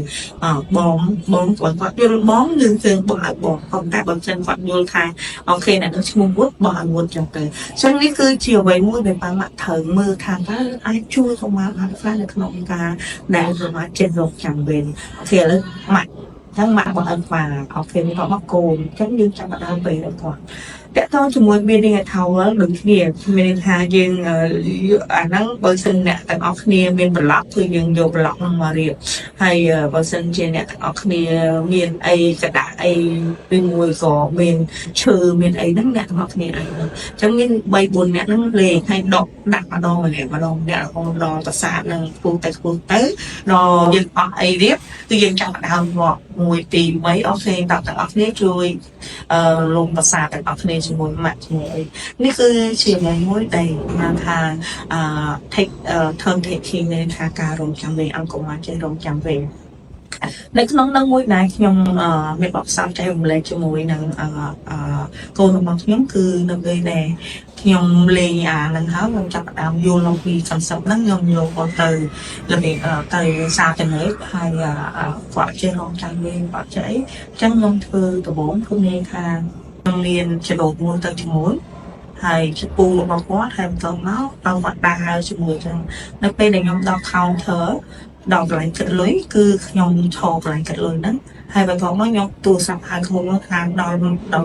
បងគាត់យល់បងយើងជើងបោះឲ្យបងប៉ុន្តែបើមិនគាត់យល់ថាអូខេអ្នកនឹងឈ្មោះមុតបោះឲ្យមុតអញ្ចឹងទៅអញ្ចឹងនេះគឺជាអ្វីមួយដែលប៉ាម៉ាក់ត្រូវមើលថាតើអាចជួយកុមារបានខ្លះនៅក្នុងការដែលកុមារចេះរកចាំវិញអូខេឥឡូវម៉ាក់ចឹងម៉ាក់បងអត់ប៉ាអូខេនេះគាត់មកកូនអញ្ចឹងយើងចាប់ដើមទៅគាត់តើតើជាមួយ building a tower ដូចគ្នាមានថាយើងអាហ្នឹងបើសិនអ្នកទាំងអស់គ្នាមានប្លុកគឺយើងយកប្លុកហ្នឹងមករៀបហើយបើសិនជាអ្នកទាំងអស់គ្នាមានអីกระดาษអីឬមួយក៏មានឈើមានអីហ្នឹងអ្នកទាំងអស់គ្នាអញ្ចឹងមាន3 4អ្នកហ្នឹងលេងហើយដកដាក់ម្ដងម្នាក់រហូតដល់ប្រាសាទហ្នឹងខ្ពស់ទៅដល់យើងអស់អីរៀបគឺយើងចាប់ដើមមក1 2 3អូខេដល់ទាំងអស់គ្នាជួយលំប្រាសាទទាំងអស់គ្នាជាមួយម៉ាក់ជាមួយអីនេះគឺជាមួយដែលបានថាtake turn taking នៃថាការរងចាំវិញអង្គកុមារចេះរងចាំវិញនៅក្នុងនឹងមួយដែលខ្ញុំមានបទពិសោធន៍ចែករំលែកជាមួយនឹងកូនរបស់ខ្ញុំគឺនៅពេលដែល ខ្ញុំលេងអាហ្នឹងហើយខ្ញុំចាប់ផ្ដើមយល់អំពីសន្សំហ្នឹងខ្ញុំយកគាត់ទៅរបៀបទៅសាទនេហើយគាត់ចេះរងចាំលេងគាត់ចេះអីអញ្ចឹងខ្ញុំធ្វើដំបូងគឺមានថាខ្ញុំមានចដោតមួយទៅជាមួយហើយជាពូរបស់គាត់ហើយបន្តមកដល់គាត់ដើរជាមួយចឹងនៅពេលដែលខ្ញុំដល់ counter ដល់កន្លែងគិតលុយគឺខ្ញុំឈរកន្លែងគិតលុយហ្នឹងហើយបន្ទាប់មកខ្ញុំទូរស័ព្ទហៅខ្លួនមកខាងដល់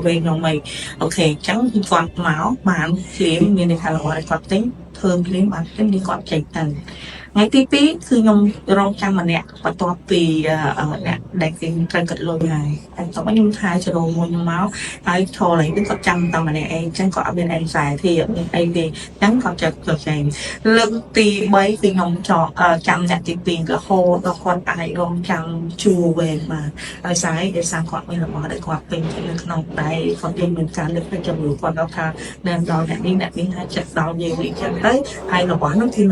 វេនខ្ញុំអីអូខេអញ្ចឹងគាត់មកបានភ្លាមមានន័យថារបស់គាត់ទិញធ្វើភ្លាមបានភ្លាមនេះគាត់ចេញទៅថ្ងៃទី2គឺខ្ញុំរងចាំម្នាក់បន្ទាប់ពីអ្នកដែលគេត្រូវគិតលុយហើយបន្ទាប់មកខ្ញុំថាចរោមួយខ្ញុំមកហើយធរឡើងគាត់ចាំតែម្នាក់ឯងអញ្ចឹងគាត់អត់មានអីខ្សែធីអត់មានអីទេអញ្ចឹងគាត់ចិត្តគាត់ចេញលើកទី3គឺខ្ញុំចាំអ្នកទី2រហូតដល់គាត់អាចរងចាំជួរវែងបានហើយស្អីដែលសាគាត់មានរបស់ដែលគាត់ពេញនៅក្នុងដៃគាត់យើងមានការលើកទៅចំនួនគាត់ថានៅដល់អ្នកនេះហើយចិត្តដល់យើងអញ្ចឹងទៅហើយរបស់នោះគឺ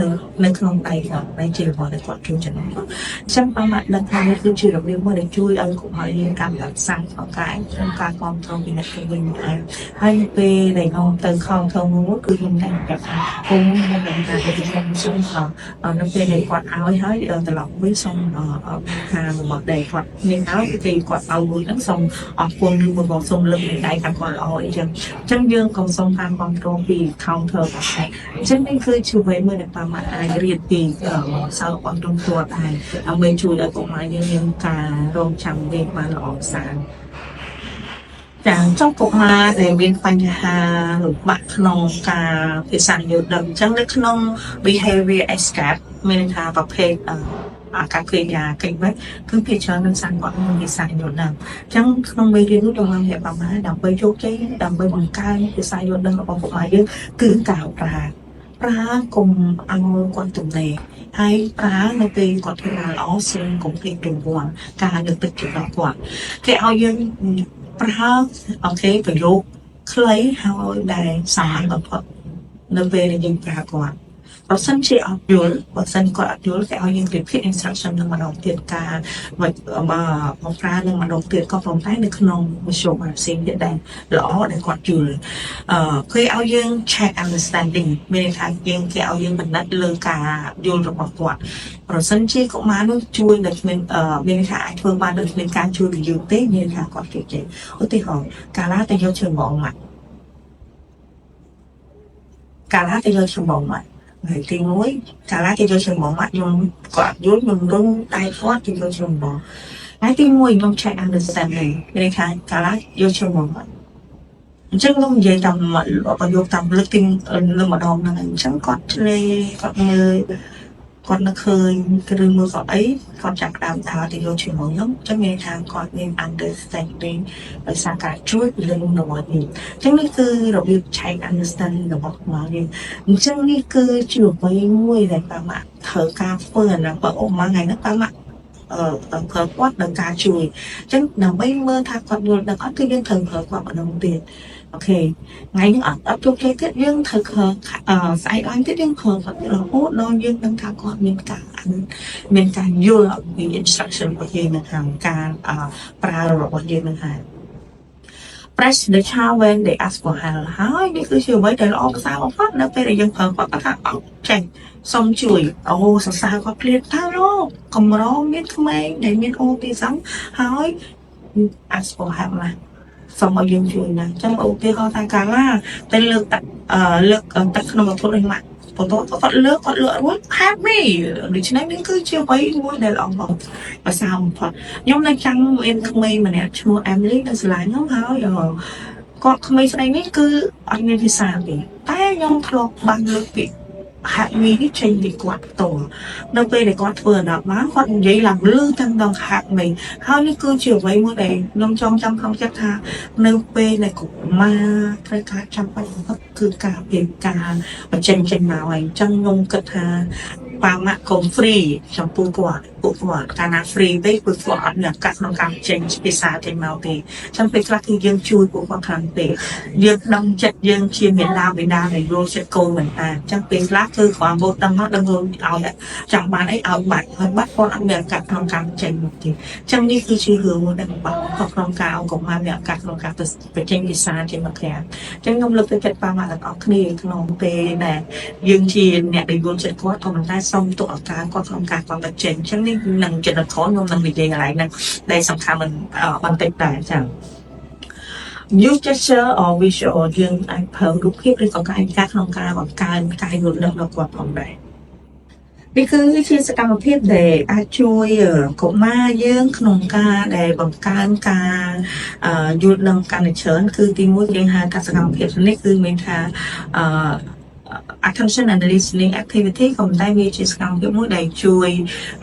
នៅក្នុងដៃដែលជារបស់ដែលគាត់ជួយចំណេញអញ្ចឹងតាមមកដឹងថានេះគឺជារបៀបមួយដែលជួយឲ្យកុំឲ្យមានការរក្សាក្នុងការក្នុងការគ្រប់គ្រងពីអ្នកជំនាញឯងហើយពេលដែលខ្ញុំទៅខំធ្វើមួយគឺខ្ញុំតែប្រាប់ថាគុំមិនដឹងថាទៅខ្ញុំសុំនៅពេលដែលគាត់ឲ្យហើយត្រឡប់វិញសុំថារបស់ដែលគាត់មានឲ្យគឺគាត់ឲ្យមួយហ្នឹងសុំអរគុណឬមកសុំលើកនៃដៃថាគាត់ល្អអីចឹងអញ្ចឹងយើងកុំសុំការគ្រប់គ្រងពី counter របស់ឯងអញ្ចឹងនេះគឺជាអ្វីមួយដែលតាមមកអាចរៀនពីសៅរបស់ក្នុងខ្លួនឯងដើម្បីជួយឲ្យកុំឲ្យយើងមានការរងចាំលេងបានល្អស្អាតចាចុះកុមារដែលមានបញ្ហាលំបាកក្នុងការភាសានិយមអញ្ចឹងនៅក្នុង behavior escape មានន័យថាប្រភេទអាការគ្រាយាកិច្ចវិញគឺភាគច្រើននឹងសាគាត់មានភាសាយល់ដឹងអញ្ចឹងក្នុងមេរៀននោះយើងរៀបប្រមាណដើម្បីជោគជ័យដើម្បីបង្កើនភាសាយល់ដឹងរបស់កុមារយើងគឺការប្រើកុំឲ្យគាត់ទំនេរហើយប្រើនៅពេលគាត់ធ្វើបានល្អស្រៀងកុំភ្លេចរង្វាន់ការលើកទឹកចិត្តដល់គាត់គេឲ្យយើងប្រើអូខេប្រយោគខ្លីហើយដែលសាមញ្ញបំផុតនៅពេលដែលយើងប្រើគាត់បើសិនជាអត់យល់បើសិនគាត់អត់យល់គេឲ្យយើង repeat instruction នឹងម្ដងទៀតការមកប្រើនឹងម្ដងទៀតក៏ប៉ុន្តែនៅក្នុងវិទ្យុផ្សេងទៀតដែរល្អដែលគាត់យល់គេឲ្យយើង check understanding មានន័យថាយើងគេឲ្យយើងបណ្ឌិតលើការយល់របស់គាត់ប្រសិនជាកុមារនោះជួយដល់គ្មានមានន័យថាអាចធ្វើបានដល់គ្មានការជួយពីយើងទេមានន័យថាគាត់ជឿជ័យឧទាហរណ៍កាលណាតែយកជើងបងមកកាលណាតែយកជើងបងមកហើយទីមួយកាលណាគេយកជើងបងមកខ្ញុំគាត់យល់ខ្ញុំរំដៃគាត់គេយកជើងបងហើយទីមួយខ្ញុំ check understanding មានន័យថាកាលណាយកជើងបងមកអញ្ចឹងខ្ញុំនិយាយតាមប្រយោគតាមលើកទីនៅម្ដងហ្នឹងអញ្ចឹងគាត់ឆ្លេគាត់មើលគាត់នឹកឃើញឬមើលគាត់អីគាត់ចាប់ដើមដើរទៅយកជើងបងខ្ញុំអញ្ចឹងមានថាគាត់មាន understanding ដោយសារការជួយពីលើនោះរបស់យើងអញ្ចឹងនេះគឺរបៀប check understanding របស់ខ្មែរយើងអញ្ចឹងនេះគឺជាអ្វីមួយដែលតាមត្រូវការធ្វើណាបើអ៊ំមកថ្ងៃហ្នឹងតាមប្រើគាត់ដល់ការជួយអញ្ចឹងដើម្បីមើលថាគាត់យល់ដឹងអត់គឺយើងត្រូវប្រើគាត់ម្ដងទៀតអូខេថ្ងៃនេះអត់ជោគជ័យទៀតយើងត្រូវស្អែកឡើងទៀតយើងប្រើគាត់រហូតដល់យើងដឹងថាគាត់មានការយល់អំពី instruction របស់យើងនៅខាងការប្រើរបស់យើងនឹងហើយ press the child when they ask for help ហើយនេះគឺជាអ្វីដែលល្អប្រសើរបំផុតនៅពេលដែលយើងប្រើគាត់ថាអត់ចេះសុំជួយអូសរសើរគាត់ព្រាបថាលោកកម្រមានក្មេងដែលមានអូទីសឹមហើយ ask for help ណាសូមឲ្យយើងជួយណាអញ្ចឹងឧទាហរណ៍ថាកាលណាតែលើកទឹកក្នុងកន្ទុយមកបន្ទាប់គាត់លើករួច happy ដូច្នេះនេះគឺជាអ្វីមួយដែលល្អបំផុតភាសាបំផុតខ្ញុំនៅចាំមានក្មេងម្នាក់ឈ្មោះ Emily នៅសាលាខ្ញុំហើយគាត់ក្មេងស្រីនេះគឺអត់មានភាសាទេតែខ្ញុំធ្លាប់បានលើកពីហាក់នេះចេញពីគាត់ផ្ទាល់នៅពេលដែលគាត់ធ្វើអាណត្តិមកគាត់និយាយឡើងលឺទាំងដងហាក់នេះហើយនេះគឺជាអ្វីមួយដែលខ្ញុំចង់ចាំក្នុងចិត្តថានៅពេលដែលកុមារត្រូវការចាំបាច់បំផុតគឺការពីការបញ្ចេញមកហើយអញ្ចឹងខ្ញុំគិតថាបាម៉ាក់កុំ free ចំពោះគាត់ពួក គាត់កាលណា free ពេកពួកគាត់អត់មានឱកាសក្នុងការចេញភាសាចេញមកទេចឹងពេលខ្លះគឺយើងជួយពួកគាត់ខ្លាំងពេកយើងដឹងចិត្តយើងជាមេដាបេដាដែលយល់ចិត្តកូនមិនតាចឹងពេលខ្លះគឺគាត់មកដឹងមកដឹងឲ្យចង់បានអីឲ្យបាត់ហើយបាត់គាត់អត់មានឱកាសក្នុងការចេញមកទេចឹងនេះគឺជារឿងមួយដែលបាត់ក្នុងការឲ្យកុមារមានឱកាសក្នុងការទៅចេញភាសាចេញមកក្រៅចឹងខ្ញុំលើកទឹកចិត្តបងប្អូនទាំងអស់គ្នាក្នុងពេលដែលយើងជាអ្នកដែលយល់ចិត្តគាត់ក៏មិនតែសូមទុកឱកាសគាត់ក្នុងការគាត់ទៅចេញចឹងនេះនឹងចិត្តខនខ្ញុំនឹងនិយាយកន្លែងហ្នឹងដែលសំខាន់មិនបន្តិចដែរចឹង Use gesture or visual យើងអាចប្រើរូបភាពឬក៏កាយវិការក្នុងការបង្កើនការយល់ដឹងដល់គាត់ផងដែរនេះគឺជាសកម្មភាពដែលអាចជួយកុមារយើងក្នុងការដែលបង្កើនការយល់ដឹងកាន់តែច្រើនគឺទីមួយយើងហៅថាសកម្មភាពនេះគឺមានថាattention and listening activity ក៏តែវាជាសកម្មភាពមួយដែលជួយ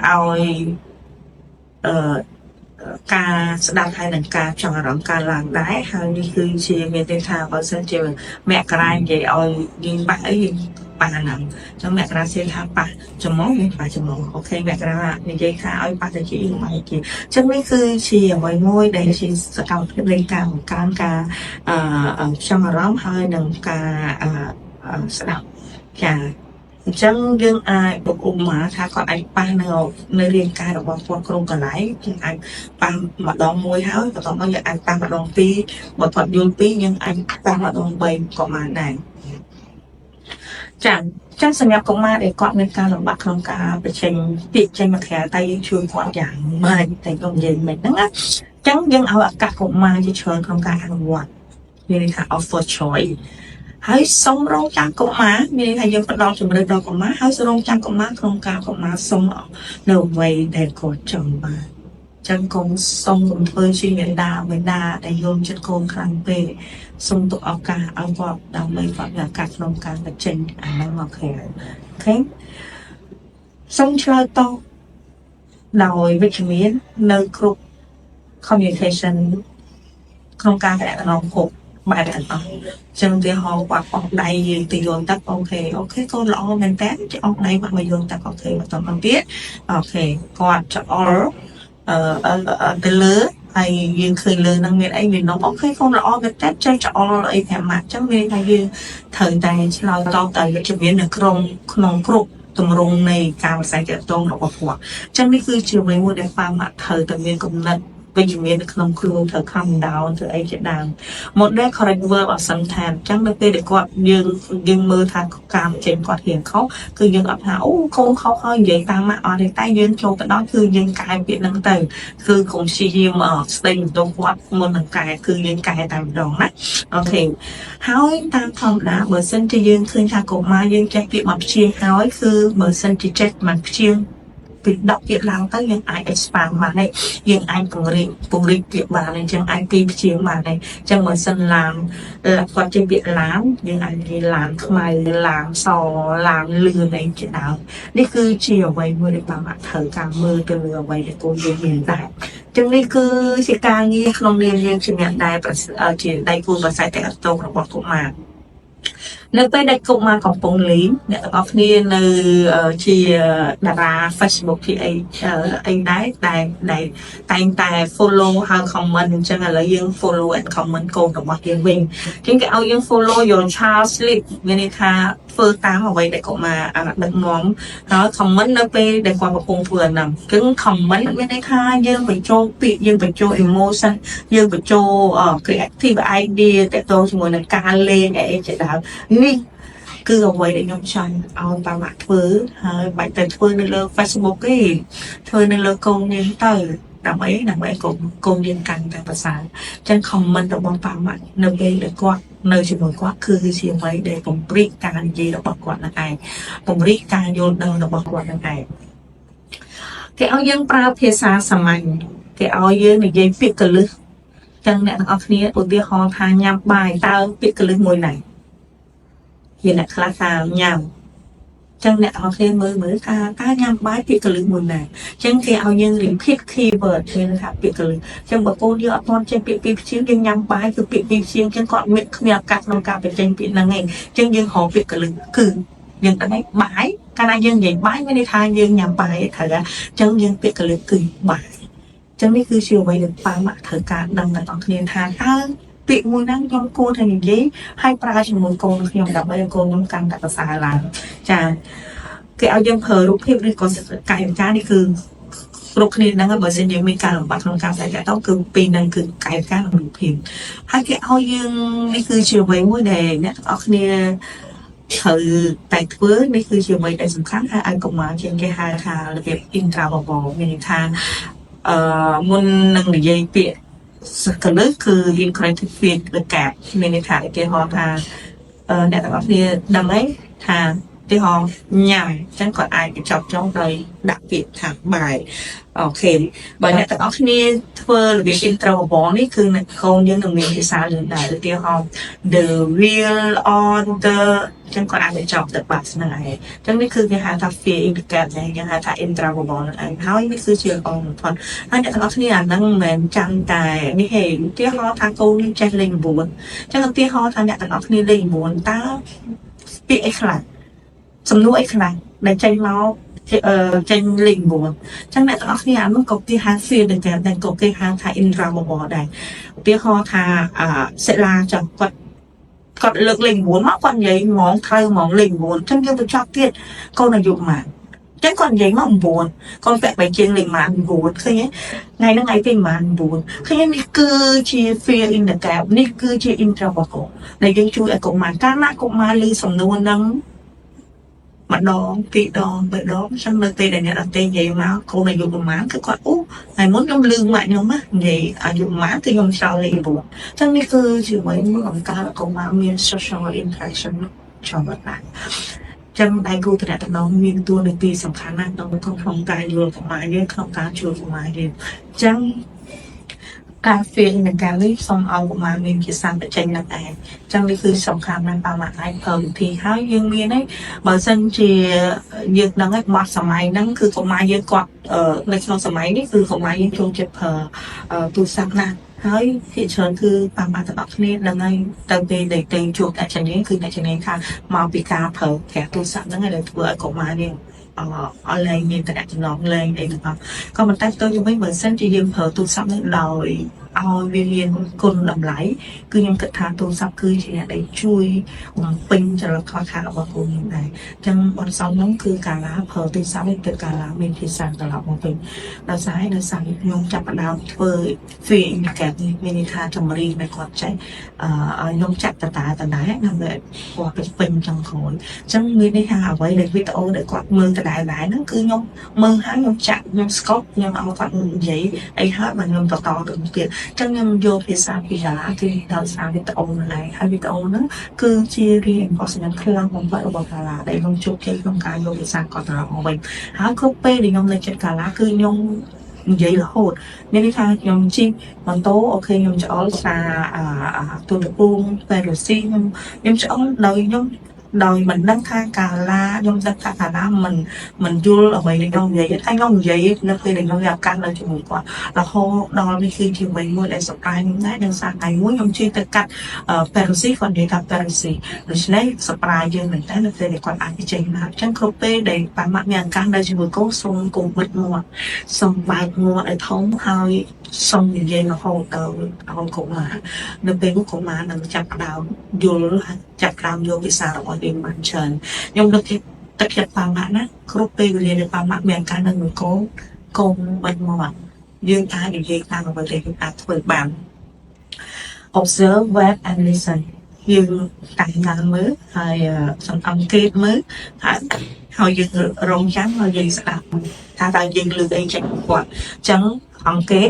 ឲ្យការស្ដាប់ហើយនឹងការចង់អារម្មណ៍ការឡើងដែរហើយនេះគឺជាមានន័យថាបើសិនជាមករាយនិយាយឲ្យយើងបាក់អីយើងប៉ះហ្នឹងចឹងមករាសួរថាប៉ះចំមកយើងប៉ះចំមកអូខេមករានិយាយថាឲ្យប៉ះទៅជាយើងប៉ះជាចឹងនេះគឺជាអ្វីមួយដែលជាសកម្មភាពនៃការបង្កើនការចង់អារម្មណ៍ហើយនឹងការស្ដាប់ចាអញ្ចឹងយើងអាចបុកឧបមាថាគាត់អាចប៉ះនៅរាងកាយរបស់គាត់ក្រុមកន្លែងយើងអាចប៉ះម្ដងមួយហើយបន្ទាប់មកយើងអាចប៉ះម្ដងពីរបើគាត់យល់ពីរយើងអាចប៉ះម្ដងបីក៏បានដែរចឹងសម្រាប់កុមារដែលគាត់មានការលំបាកក្នុងការបញ្ចេញពាក្យចេញមកក្រៅតែយើងជួយគាត់យ៉ាងម៉េចតែខ្ញុំនិយាយមិនហ្នឹងណាចឹងយើងឲ្យឱកាសកុមារជាច្រើនក្នុងការអនុវត្តមានន័យថា offer choice ហើយសូមរងចាំកុមារមានន័យថាយើងផ្ដល់ជំរឿនដល់កុមារហើយរងចាំកុមារក្នុងការកុមារសុំនៅអ្វីដែលគាត់ចង់បានចឹងកុំសុំធ្វើជាមេដាដែលយល់ចិត្តកូនខ្លាំងពេកសុំទុកឱកាសឲ្យគាត់ដើម្បីគាត់មានឱកាសក្នុងការបញ្ចេញអាហ្នឹងមកក្រៅអូខេសូមឆ្លើយតបដោយវិជ្ជមាននៅគ្រប់ communication ក្នុងការតំណងគ្រប់បែបទាំងអស់ចឹងវាហៅគាត់អស់ដៃយើងទៅយល់ទឹកអូខេកូនល្អមែនតើចេះអស់ដៃមកយល់ទឹកអូខេបន្តមកទៀតអូខេគាត់ច្អល់ទៅលើហើយយើងឃើញលើនឹងមានអីមាននំអូខេកូនល្អមែនតើចេះច្អល់អី5ម៉ាក់ចឹងវាថាយើងត្រូវតែឆ្លើយតបទៅវិជ្ជមាននៅក្នុងគ្រប់ទម្រង់នៃការវិស័យទាក់ទងរបស់គាត់ចឹងនេះគឺជាអ្វីមួយដែលប៉ាម៉ាក់ត្រូវតែមានគំនិតវិជ្ជមាននៅក្នុងខ្លួនត្រូវ calm down ធ្វើអីជាដើម model correct verb អត់សឹងថាអញ្ចឹងនៅពេលដែលគាត់យើងមើលថាការចេញគាត់រៀងខុសគឺយើងអត់ថាអូកូនខុសហើយនិយាយតាមម៉ាក់អត់ទេតែយើងចូលទៅដល់គឺយើងកែពាក្យហ្នឹងទៅគឺកុំព្យាយាមស្ដីបន្ទោសគាត់មុននឹងកែគឺយើងកែតែម្ដងណាអូខេហើយតាមធម្មតាបើសិនជាយើងឃើញថាកុមារយើងចេះពាក្យមកព្យាហើយគឺបើសិនជាចេះមកព្យាពី10ពាក្យឡើងទៅយើងអាច expand បានហើយយើងអាចពង្រីកពាក្យបានអញ្ចឹងអាចពីព្យាបានហើយអញ្ចឹងបើសិនឡានគាត់ចេះពាក្យឡានយើងអាចនិយាយឡានខ្មៅឡានសឡានលឿនអីជាដើមនេះគឺជាអ្វីមួយដែលបានត្រូវការមើលទៅលើអ្វីដែលកូនយើងមានដែរអញ្ចឹងនេះគឺជាការងារក្នុងនាមយើងជាអ្នកដែលជាដៃគូភាសាតាក់ទងរបស់កុមារនៅពេលដែលកុមារកំពុងលេងអ្នកទាំងអស់គ្នានៅជាតារា Facebook ជាអីដែរតែងតែ follow ហើយ comment អញ្ចឹងឥឡូវយើង follow and comment កូនរបស់យើងវិញអញ្ចឹងគេឲ្យយើង follow your child sleep មានន័យថាធ្វើតាមអ្វីដែលកុមារដឹកនាំហើយ comment នៅពេលដែលគាត់កំពុងធ្វើអាហ្នឹងគឺ comment មានន័យថាយើងបញ្ចូលពាក្យយើងបញ្ចូល emotion យើងបញ្ចូល creative idea តទៅជាមួយនឹងការលេងអីជាដើមនេះគឺអ្វីដែលខ្ញុំចង់ឲ្យប៉ាម៉ាក់ធ្វើហើយបាច់ទៅធ្វើនៅលើ Facebook ទេធ្វើនៅលើកូនយើងទៅដើម្បីកូនយើងកាន់តែប្រសើរអញ្ចឹង comment របស់ប៉ាម៉ាក់នៅពេលដែលគាត់នៅជាមួយគាត់គឺជាអ្វីដែលពង្រីកការនិយាយរបស់គាត់នឹងឯងពង្រីកការយល់ដឹងរបស់គាត់នឹងឯងគេឲ្យយើងប្រើភាសាសាមញ្ញគេឲ្យយើងនិយាយពាក្យកលឹះចឹងអ្នកទាំងអស់គ្នាឧទាហរណ៍ថាញ៉ាំបាយតើពាក្យកលឹះមួយណាជាអ្នកខ្លះថាញ៉ាំចឹងអ្នកទាំងអស់គ្នាមើលថាញ៉ាំបាយពាក្យកលឹះមួយណាចឹងគេឲ្យយើង repeat keyword គេថាពាក្យកលឹះចឹងបើកូនយើងអត់ទាន់ចេះពាក្យពីរព្យាង្គយើងញ៉ាំបាយគឺពាក្យពីរព្យាង្គចឹងគាត់មានឱកាសក្នុងការបញ្ចេញពាក្យហ្នឹងឯងចឹងយើងហៅពាក្យកលឹះគឺ យើងដឹងហើយបាយកាលណាយើងនិយាយបាយមានន័យថាយើងញ៉ាំបាយត្រូវអញ្ចឹងយើងពាក្យកលឹកគឺបាយអញ្ចឹងនេះគឺជាអ្វីដែលប៉ាម៉ាក់ត្រូវការដឹងទាំងអស់គ្នាថាតើពាក្យមួយហ្នឹងខ្ញុំគួរតែនិយាយឲ្យប្រើជាមួយកូនខ្ញុំដើម្បីឲ្យកូនខ្ញុំកាន់តែប្រសើរឡើងចាគេឲ្យយើងប្រើរូបភាពឬក៏កាយវិការនេះគឺគ្រប់គ្នាហ្នឹងបើសិនយើងមានការលំបាកក្នុងការផ្សាយកាត់តគឺពីរហ្នឹងគឺកាយវិការនិងរូបភាពហើយគេឲ្យយើងនេះគឺជាអ្វីមួយដែលអ្នកទាំងអស់គ្នាត្រូវតែធ្វើនេះគឺជាអ្វីដែលសំខាន់ហើយឲ្យកុមារជាងគេហៅថារបៀប intraverbal មានន័យថាមុននឹងនិយាយពាក្យសកលគឺ incorrective feed ឬកាប់មានន័យថាគេហៅថាអ្នកទាំងអស់គ្នាដឹងហើយថាទីហោញ៉ាំអញ្ចឹងគាត់អាចបញ្ចប់ចុងដោយដាក់ពាក្យថាបាយអូខេបើអ្នកទាំងអស់គ្នាធ្វើរបៀប intraverbal នេះគឺអ្នកកូនយើងនឹងមានភាសាលឿនដែរឧទាហរណ៍ the real on the អញ្ចឹងគាត់អាចបញ្ចប់ទៅបាត់ហ្នឹងឯងអញ្ចឹងនេះគឺគេហៅថា fear indicate ដែរគេហៅថា intraverbal ហ្នឹងឯងហើយនេះគឺជាល្អបំផុតហើយអ្នកទាំងអស់គ្នាអាហ្នឹងមិនមែនចាំតែនេះទេឧទាហរណ៍ថាកូនចេះលេខ9អញ្ចឹងឧទាហរណ៍ថាអ្នកទាំងអស់គ្នាលេខ9តើពាក្យអីខ្លះសំណួរអីខ្លះដែលចេញមកចេញលេខ9អញ្ចឹងអ្នកទាំងអស់គ្នាអានោះក៏គេហៅ fear ដែរតែក៏គេហៅថា intraverbal ដែរឧទាហរណ៍ថាសិលាចង់គាត់លើកលេខ9មកគាត់និយាយហ្មងត្រូវហ្មងលេខ9អញ្ចឹងយើងទៅចាប់ទៀតកូនអាយុប៉ុន្មានចឹងគាត់និយាយមក9កូនពាក់បែជាងលេខម៉ាន9ឃើញទេថ្ងៃហ្នឹងថ្ងៃទីម៉ាន9ឃើញនេះគឺជា fear in the gap នេះគឺជា intraverbal ដែលយើងជួយឲ្យកុមារកាលណាកុមារឮសំណួរហ្នឹងម្ដងពីរដងបីដងអញ្ចឹងនៅពេលដែលអ្នកដទៃនិយាយមកកូនអាយុប្រហែលគឺគាត់អូហើយមុនខ្ញុំលឺម៉ាក់ខ្ញុំណានិយាយអាយុប្រហែលគឺខ្ញុំឆ្លើយលេខ9អញ្ចឹងនេះគឺជាអ្វីមួយបង្កើតឲ្យកុមារមាន social interaction ច្រើនណាស់ចឹងដៃគូតំណងមានតួនាទីសំខាន់ណាស់ក្នុងការយល់កុមារយើងក្នុងការជួយកុមារយើងអញ្ចឹងការ fear នៃការនេះសូមឲ្យកុមារមានជាសាបច្ចេកនឹងឯងអញ្ចឹងនេះគឺសំខាន់ណាស់តាមអាចប្រើវិធីហើយយើងមានហើយបើសិនជាយើងដឹងហើយបទសម័យហ្នឹងគឺកុមារយើងគាត់នៅក្នុងសម័យនេះគឺកុមារយើងចូលចិត្តប្រើទូរស័ព្ទណាស់ហើយភាគច្រើនគឺតាមអត្តបទគ្នាដឹងហើយទៅពេលដែលទៅជួបអ្នកជំនាញគឺអ្នកជំនាញថាមកពីការប្រើប្រាស់ទូរស័ព្ទហ្នឹងហើយដែលធ្វើឲ្យកុមារយើងអនឡាញមានតំណងលេងអីទាំងអស់ក៏ប៉ុន្តែទៅជំវិញបើសិនជាយើងប្រើទូរស័ព្ទនេះដោយឲ្យវាមានគុណតម្លៃគឺខ្ញុំគិតថាទូរស័ព្ទគឺជាអ្នកដែលជួយបំពេញចរិតខ្វះខាតរបស់កូនយើងដែរអញ្ចឹងបទពិសោធន៍ហ្នឹងគឺកាលណាប្រើទូរស័ព្ទនេះគឺកាលណាមានភាសាត្រឡប់មកវិញដោយសារខ្ញុំចាប់ផ្ដើមធ្វើ free indicate នេះមានន័យថាចម្រៀងដែលគាត់ចេះឲ្យខ្ញុំចាក់តតាដើម្បីគាត់ពេញចង់ក្រោយអញ្ចឹងមានន័យថាអ្វីដែលវីដេអូដែលគាត់មើលដដែលហ្នឹងគឺខ្ញុំមើលហើយខ្ញុំចាក់ខ្ញុំស្កប់ខ្ញុំឲ្យគាត់និយាយអីហើយបើខ្ញុំបន្តទៅទៀតចឹងខ្ញុំយកភាសាពីសាលាគឺដោយសារវីដេអូហ្នឹងហើយវីដេអូហ្នឹងគឺជារៀនរបស់ខ្ញុំខ្លាំងបំផុតរបស់សាលាដែលខ្ញុំជោគជ័យក្នុងការយកភាសាគាត់ត្រឡប់មកវិញហើយគ្រប់ពេលដែលខ្ញុំនៅចិត្តសាលាគឺខ្ញុំនិយាយរហូតមានន័យថាខ្ញុំជីកម៉ូតូអូខេខ្ញុំច្អល់សារទូរពងពេលរស៊ីខ្ញុំច្អល់ដោយមិនដឹងថាកាលាខ្ញុំដឹងថាកាលាមិនយល់អ្វីដែលខ្ញុំនិយាយតែខ្ញុំនិយាយនៅពេលដែលខ្ញុំយកកាត់នៅជាមួយគាត់រហូតដល់នេះគឺជាអ្វីមួយដែលសប្បាយខ្ញុំដែរនឹងសារថ្ងៃមួយខ្ញុំជិះទៅកាត់ប៉េរូស៊ីគាត់និយាយថាប៉េរូស៊ីដូច្នេះសប្បាយយើងមែនតើនៅពេលដែលគាត់អាចចេញមកអញ្ចឹងគ្រប់ពេលដែលប៉ាម៉ាក់មានឱកាសនៅជាមួយកូនសូមកុំបិទមាត់សូមបើកមាត់ឲ្យធំហើយសូមនិយាយរហូតដល់កុមារនៅពេលនោះកុមារនឹងចាប់ផ្ដើមយល់ចាប់ផ្ដើមយកភាសារបស់យើងបានច្រើនខ្ញុំនឹកទឹកចិត្តប៉ាម៉ាក់ណាគ្រប់ពេលវេលាដែលប៉ាម៉ាក់មានឱកាសនៅមួយកូនបិទមាត់យើងអាចនិយាយតាមអ្វីដែលយើងអាចធ្វើបាន observe wait and listen យើងតែញ៉ាំមើលហើយអង្កេតមើលហើយយើងរងចាំហើយយើងស្ដាប់ថាតើយើងលើកអីចេញគាត់អញ្ចឹងអង្កេត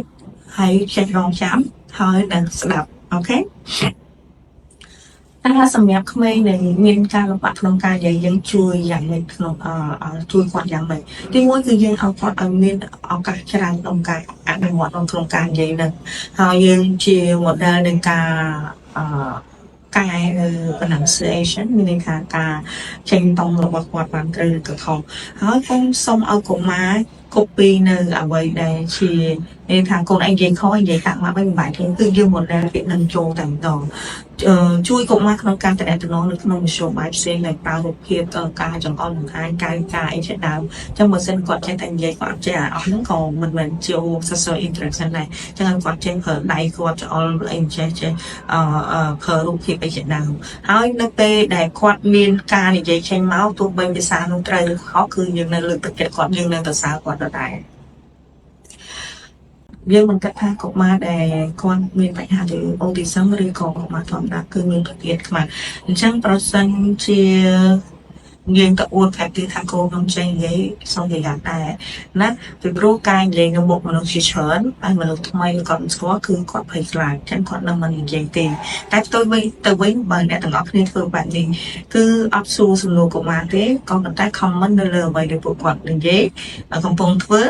ហើយចេះរងចាំហើយនឹងស្ដាប់អូខេតែសម្រាប់ក្មេងដែលមានការលំបាកក្នុងការនិយាយយើងជួយយ៉ាងម៉េចក្នុងជួយគាត់យ៉ាងម៉េចទីមួយគឺយើងឲ្យគាត់ឲ្យមានឱកាសច្រើនក្នុងការអនុវត្តក្នុងការនិយាយហ្នឹងហើយយើងជា model នៃការកែ pronunciation មានន័យថាការចេញតង់របស់គាត់បានត្រូវឬក៏ខុសហើយខ្ញុំសូមឲ្យកុមារ copy នៅអ្វីដែលជានេះថាកូនឯងនិយាយខុសនិយាយតាក់មកមិនបាច់ទេគឺយើងមិនដែលពាក្យនឹងចូលតែម្ដងជួយកុមារក្នុងការតំណែងនៅក្នុងមធ្យោបាយផ្សេងដែលប្រើរូបភាពការចង្អុលបង្ហាញកាយការអីជាដើមអញ្ចឹងបើសិនគាត់ចេះតែនិយាយគាត់ចេះអស់ហ្នឹងក៏មិនមែនជា social interaction ដែរអញ្ចឹងគាត់ចេះប្រើដៃគាត់ចង្អុលអីចេះប្រើរូបភាពអីជាដើមហើយនៅពេលដែលគាត់មានការនិយាយចេញមកទោះបីភាសានោះត្រូវឬខុសគឺយើងនៅលើកទឹកចិត្តគាត់យើងនៅទៅសើគាត់ដដែលយើងមិនគិតថាកុមារដែលគាត់មានបញ្ហាទៅអូទីសឹមឬក៏កុមារធម្មតាគឺមានប្រភេទខ្មាស់អញ្ចឹងប្រសិនជាយើងទៅអួតប្រាប់គេថាកូនខ្ញុំចេះនិយាយសូមនិយាយដែរណាពីព្រោះការនិយាយនៅមុខមនុស្សជាច្រើនហើយមនុស្សថ្មីគាត់មិនស្គាល់គឺគាត់ភ័យខ្លាចចឹងគាត់នឹងមិននិយាយទេតែផ្ទុយទៅវិញបើអ្នកទាំងអស់គ្នាធ្វើបែបនេះគឺអត់សួរសំណួរកុមារទេក៏ប៉ុន្តែ comment នៅលើអ្វីដែលពួកគាត់និយាយកំពុងធ្វើ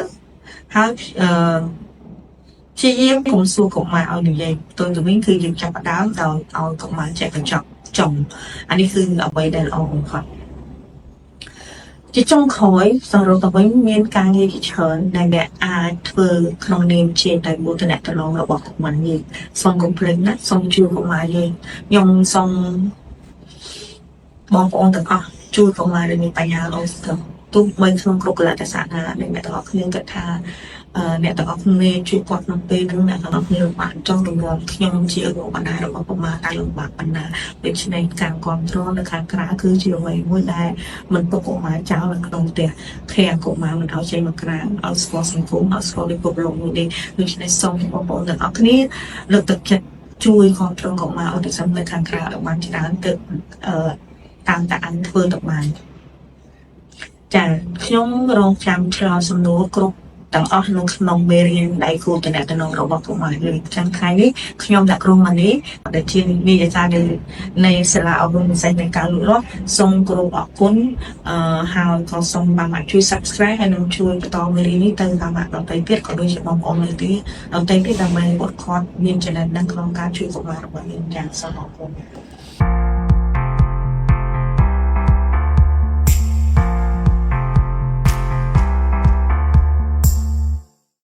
ហើយជាយាមកុំសួរកុមារឲ្យនិយាយផ្ទុយទៅវិញគឺយើងចាប់ផ្ដើមដោយឲ្យកុមារចេះកញ្ចប់ចំអានេះគឺអ្វីដែលល្អបំផុតជាចុងក្រោយសរុបទៅវិញមានការងារជាច្រើនដែលអ្នកអាចធ្វើក្នុងនាមជាតែបុគ្គលិកតំណងរបស់កុមារយើងសូមកុំភ្លេចណាសូមជួយកុមារយើងខ្ញុំសូមបងប្អូនទាំងអស់ជួយកុមារដែលមានបញ្ហាអូទីសឹមទោះបីក្នុងគ្រប់កលៈទេសៈណាដែលអ្នកទាំងអស់គ្នាគិតថាអ្នកទាំងអស់គ្នាជួយគាត់ក្នុងពេលនោះអ្នកទាំងអស់គ្នាបានចង់រំលងខ្ញុំជាឪពុកម្ដាយរបស់កុមារតែលំបាកបណ្ណាដូច្នេះការគ្រប់គ្រងនៅខាងក្រៅគឺជាអ្វីមួយដែលមិនទុកកុមារចោលនៅក្នុងផ្ទះឃ្លាំងកុមារមិនឲ្យចេញមកក្រៅឲ្យស្គាល់សង្គមឲ្យស្គាល់ពិភពលោកមួយនេះដូច្នេះសូមបងប្អូនទាំងអស់គ្នាលើកទឹកចិត្តជួយគ្រប់គ្រងកុមារអូទីសឹមនៅខាងក្រៅឲ្យបានច្រើនទៅតាមតែអាចធ្វើទៅបានចាខ្ញុំរងចាំឆ្លើយសំណួរគ្រប់ទាំងអស់ក្នុងមេរៀនដៃគូតំណែងរបស់កុមារលើចាំថ្ងៃនេះខ្ញុំអ្នកគ្រូម៉ានីដែលជាវិទ្យាសាស្ត្រនៃសាលាអប់រំពិសេសនៃការលូតលាស់សូមគោរពអរគុណហើយក៏សូមបានជួយ Subscribe ហើយនឹងជួយបន្តមេរៀននេះទៅតាមអ្នកដទៃទៀតក៏ដូចជាបងប្អូននៅទីដទៃទៀតដើម្បីគាត់មានចំណេះដឹងក្នុងការជួយកុមាររបស់យើងយ៉ាងសូមអរគុណ